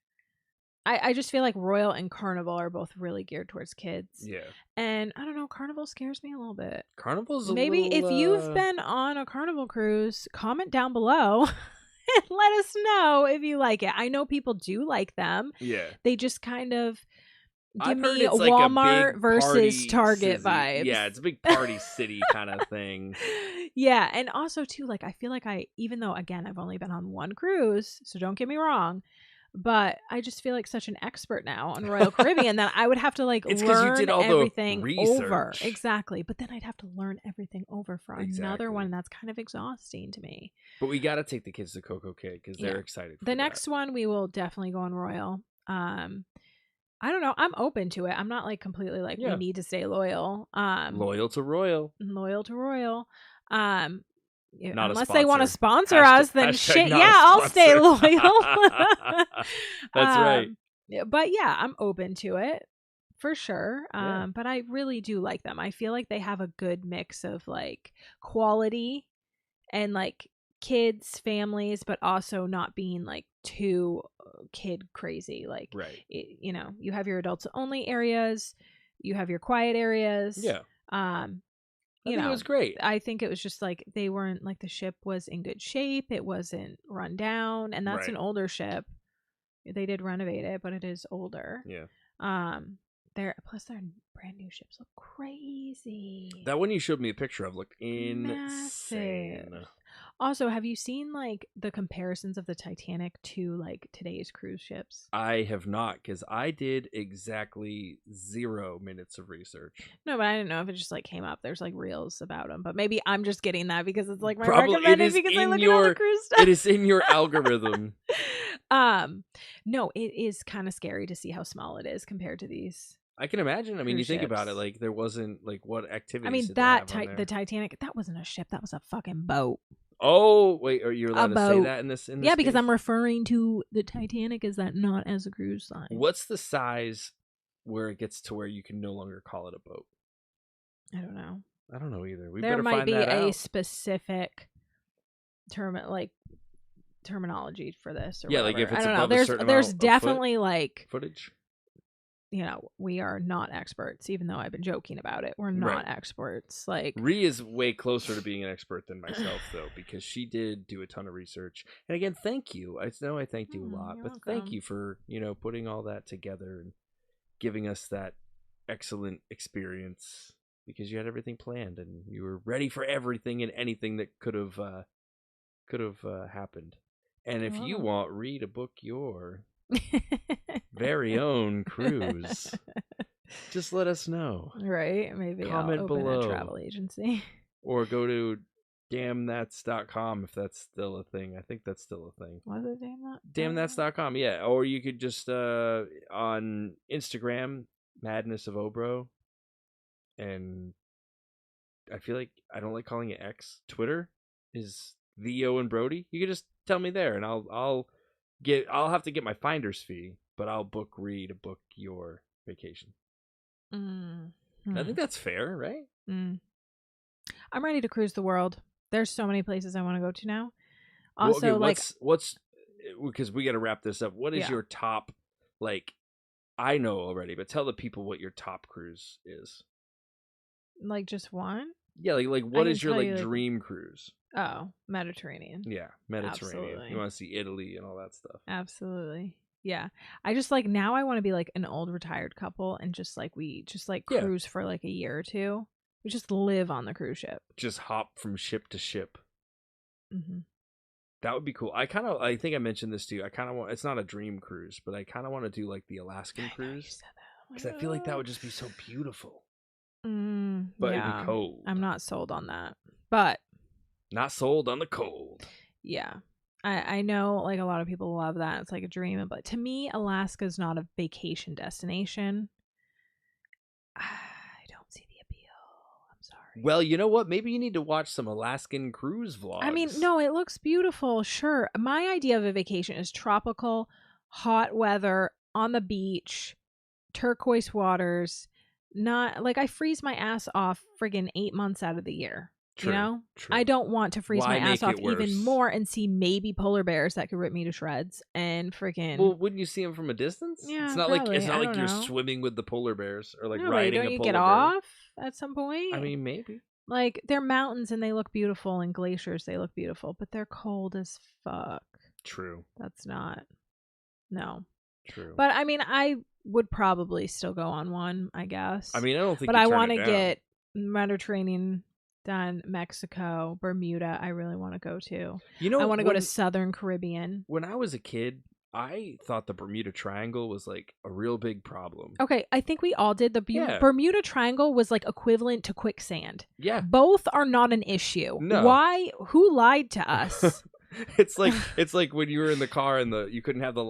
I just feel like Royal and Carnival are both really geared towards kids. Yeah. And I don't know, Carnival scares me a little bit. Carnival's maybe if you've been on a Carnival cruise, comment down below and let us know if you like it. I know people do like them. Yeah. They just kind of give me Walmart versus Target vibes. Yeah, it's a big party city kind of thing. Yeah, and also too, like I feel like even though again I've only been on one cruise, so don't get me wrong, but I just feel like such an expert now on Royal Caribbean that I would have to like learn everything over. Exactly. But then I'd have to learn everything over for another one. That's kind of exhausting to me. But we got to take the kids to Coco Cay because they're excited for the next one. We will definitely go on Royal. I don't know. I'm open to it. I'm not like completely like we need to stay loyal. Loyal to Royal. Loyal to Royal. Unless they want to sponsor us, then shit, I'll stay loyal. That's right. But yeah, I'm open to it for sure. But I really do like them. I feel like they have a good mix of like quality and like kids, families, but also not being like too kid crazy. Like, you have your adults only areas, you have your quiet areas. Yeah. I think it was great. I think it was just like they weren't like the ship was in good shape. It wasn't run down, and that's an older ship. They did renovate it, but it is older. Yeah. Their brand new ships look crazy. That one you showed me a picture of looked insane. Massive. Also, have you seen like the comparisons of the Titanic to like today's cruise ships? I have not, because I did exactly 0 minutes of research. No, but I didn't know if it just like came up. There's like reels about them, but maybe I'm just getting that because it's like my recommended because I look at all the cruise stuff. It is in your algorithm. No, it is kind of scary to see how small it is compared to these. I can imagine. I mean, you cruise think about it, ships. like there wasn't like what activities. I mean, did they have on there? the Titanic, that wasn't a ship. That was a fucking boat. Oh wait, are you allowed to say boat. that in this? Yeah, because case? I'm referring to the Titanic as that, not as a cruise line. What's the size where it gets to where you can no longer call it a boat? I don't know. I don't know either. We There better might find be that a out. specific terminology for this. Or Yeah, whatever. like if it's I don't know. above a certain There's amount of definitely like footage. We are not experts, even though I've been joking about it. We're not experts. Like Rhi is way closer to being an expert than myself, though, because she did do a ton of research. And again, thank you. I know I thanked you a lot, you're but welcome. thank you for putting all that together and giving us that excellent experience, because you had everything planned and you were ready for everything and anything that could have happened. And if you want Rhi to book your very own cruise, just let us know. Right? Maybe comment I'll open below a travel agency. Or go to DamnThatsYouTube if that's still a thing. I think that's still a thing. Was it DamnThat? DamnThats.com, yeah. Or you could just on Instagram, Madness of Obro. And I feel like I don't like calling it X. Twitter is the Owen Brody. You could just tell me there, and I'll have to get my finder's fee, but I'll book Rhi to book your vacation. I think that's fair, right? I'm ready to cruise the world. There's so many places I want to go to now. Also, well, okay, what's because we got to wrap this up. What is your top? Like, I know already, but tell the people what your top cruise is. Like just one? Yeah, like what is your dream cruise? Oh, Mediterranean. Yeah, Mediterranean. Absolutely. You want to see Italy and all that stuff. Absolutely. Yeah. I just now I want to be like an old retired couple and just cruise for like a year or two. We just live on the cruise ship. Just hop from ship to ship. Mm-hmm. That would be cool. I think I mentioned this to you. I kind of want, it's not a dream cruise, but I kind of want to do like the Alaskan cruise. Because I feel like that would just be so beautiful. But it'd be cold. I'm not sold on that. But. Not sold on the cold. Yeah. I know like a lot of people love that. It's like a dream. But to me, Alaska is not a vacation destination. I don't see the appeal. I'm sorry. Well, you know what? Maybe you need to watch some Alaskan cruise vlogs. I mean, no, it looks beautiful. Sure. My idea of a vacation is tropical, hot weather, on the beach, turquoise waters. Not like I freeze my ass off friggin' 8 months out of the year. True, True. I don't want to freeze my ass off even more and see maybe polar bears that could rip me to shreds and freaking. Well, wouldn't you see them from a distance? Yeah, it's not probably. like you're swimming with the polar bears or like riding a polar bear. Don't you get off at some point? I mean, maybe. Like they're mountains and they look beautiful, and glaciers they look beautiful, but they're cold as fuck. True. That's not. No. True. But I mean, I would probably still go on one, I guess. I mean, I don't think. But I want to get Mediterranean done, Mexico, Bermuda. I really want to go to. I want to go to Southern Caribbean. When I was a kid, I thought the Bermuda Triangle was like a real big problem. Okay, I think we all did. The Bermuda Triangle was like equivalent to quicksand. Yeah. Both are not an issue. No. Why? Who lied to us? It's like when you were in the car and you couldn't have the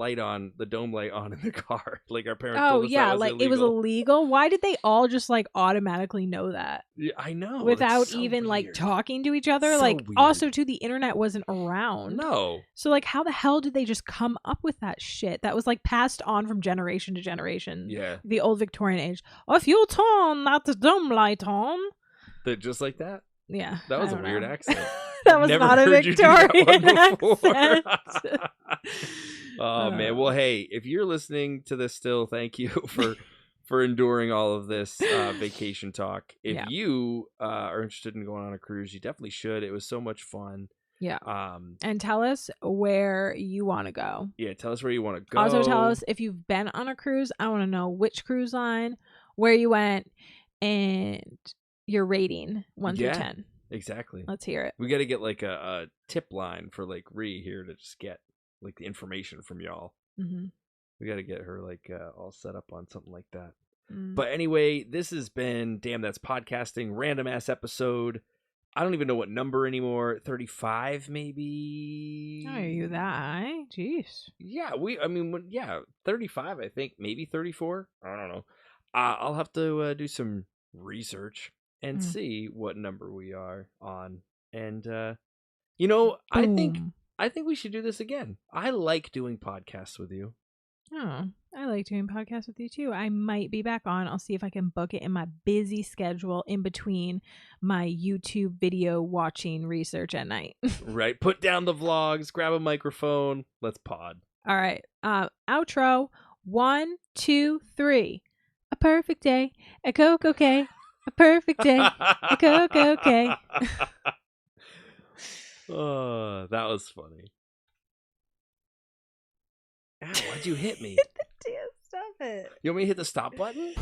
dome light on in the car. Like our parents told us that was illegal. It was illegal. Why did they all just like automatically know that? Yeah, I know. Without even like talking to each other. Like weird. Also too, the internet wasn't around. No. So like how the hell did they just come up with that shit? That was like passed on from generation to generation. Yeah. The old Victorian age. If you turn that dome light on. Just like that? Yeah. That was a weird accent. That was not a Victorian accent. Oh man. Well, hey, if you're listening to this still, thank you for enduring all of this vacation talk. If you are interested in going on a cruise, you definitely should. It was so much fun. Yeah. And tell us where you want to go. Yeah, tell us where you want to go. Also tell us if you've been on a cruise. I want to know which cruise line, where you went, and your rating 1 through 10. Exactly. Let's hear it. We got to get like a tip line for like Rhi here to just get like the information from y'all. Mm-hmm. We got to get her like all set up on something like that. But anyway, this has been Damn That's Podcasting, random ass episode. I don't even know what number anymore. 35 maybe. Are you that high? Jeez. Yeah, 35 I think, maybe 34. I don't know. I'll have to do some research and Mm. see what number we are on. And you know, Boom. I think we should do this again. I like doing podcasts with you. Oh, I like doing podcasts with you too. I might be back on. I'll see if I can book it in my busy schedule in between my YouTube video watching research at night. Right. Put down the vlogs, grab a microphone, let's pod. All right. Outro. 1, 2, 3. A perfect day. A Coke okay. A perfect day. A Coke okay. Oh, that was funny. Ow, why'd you hit me? Damn, stop it. You want me to hit the stop button?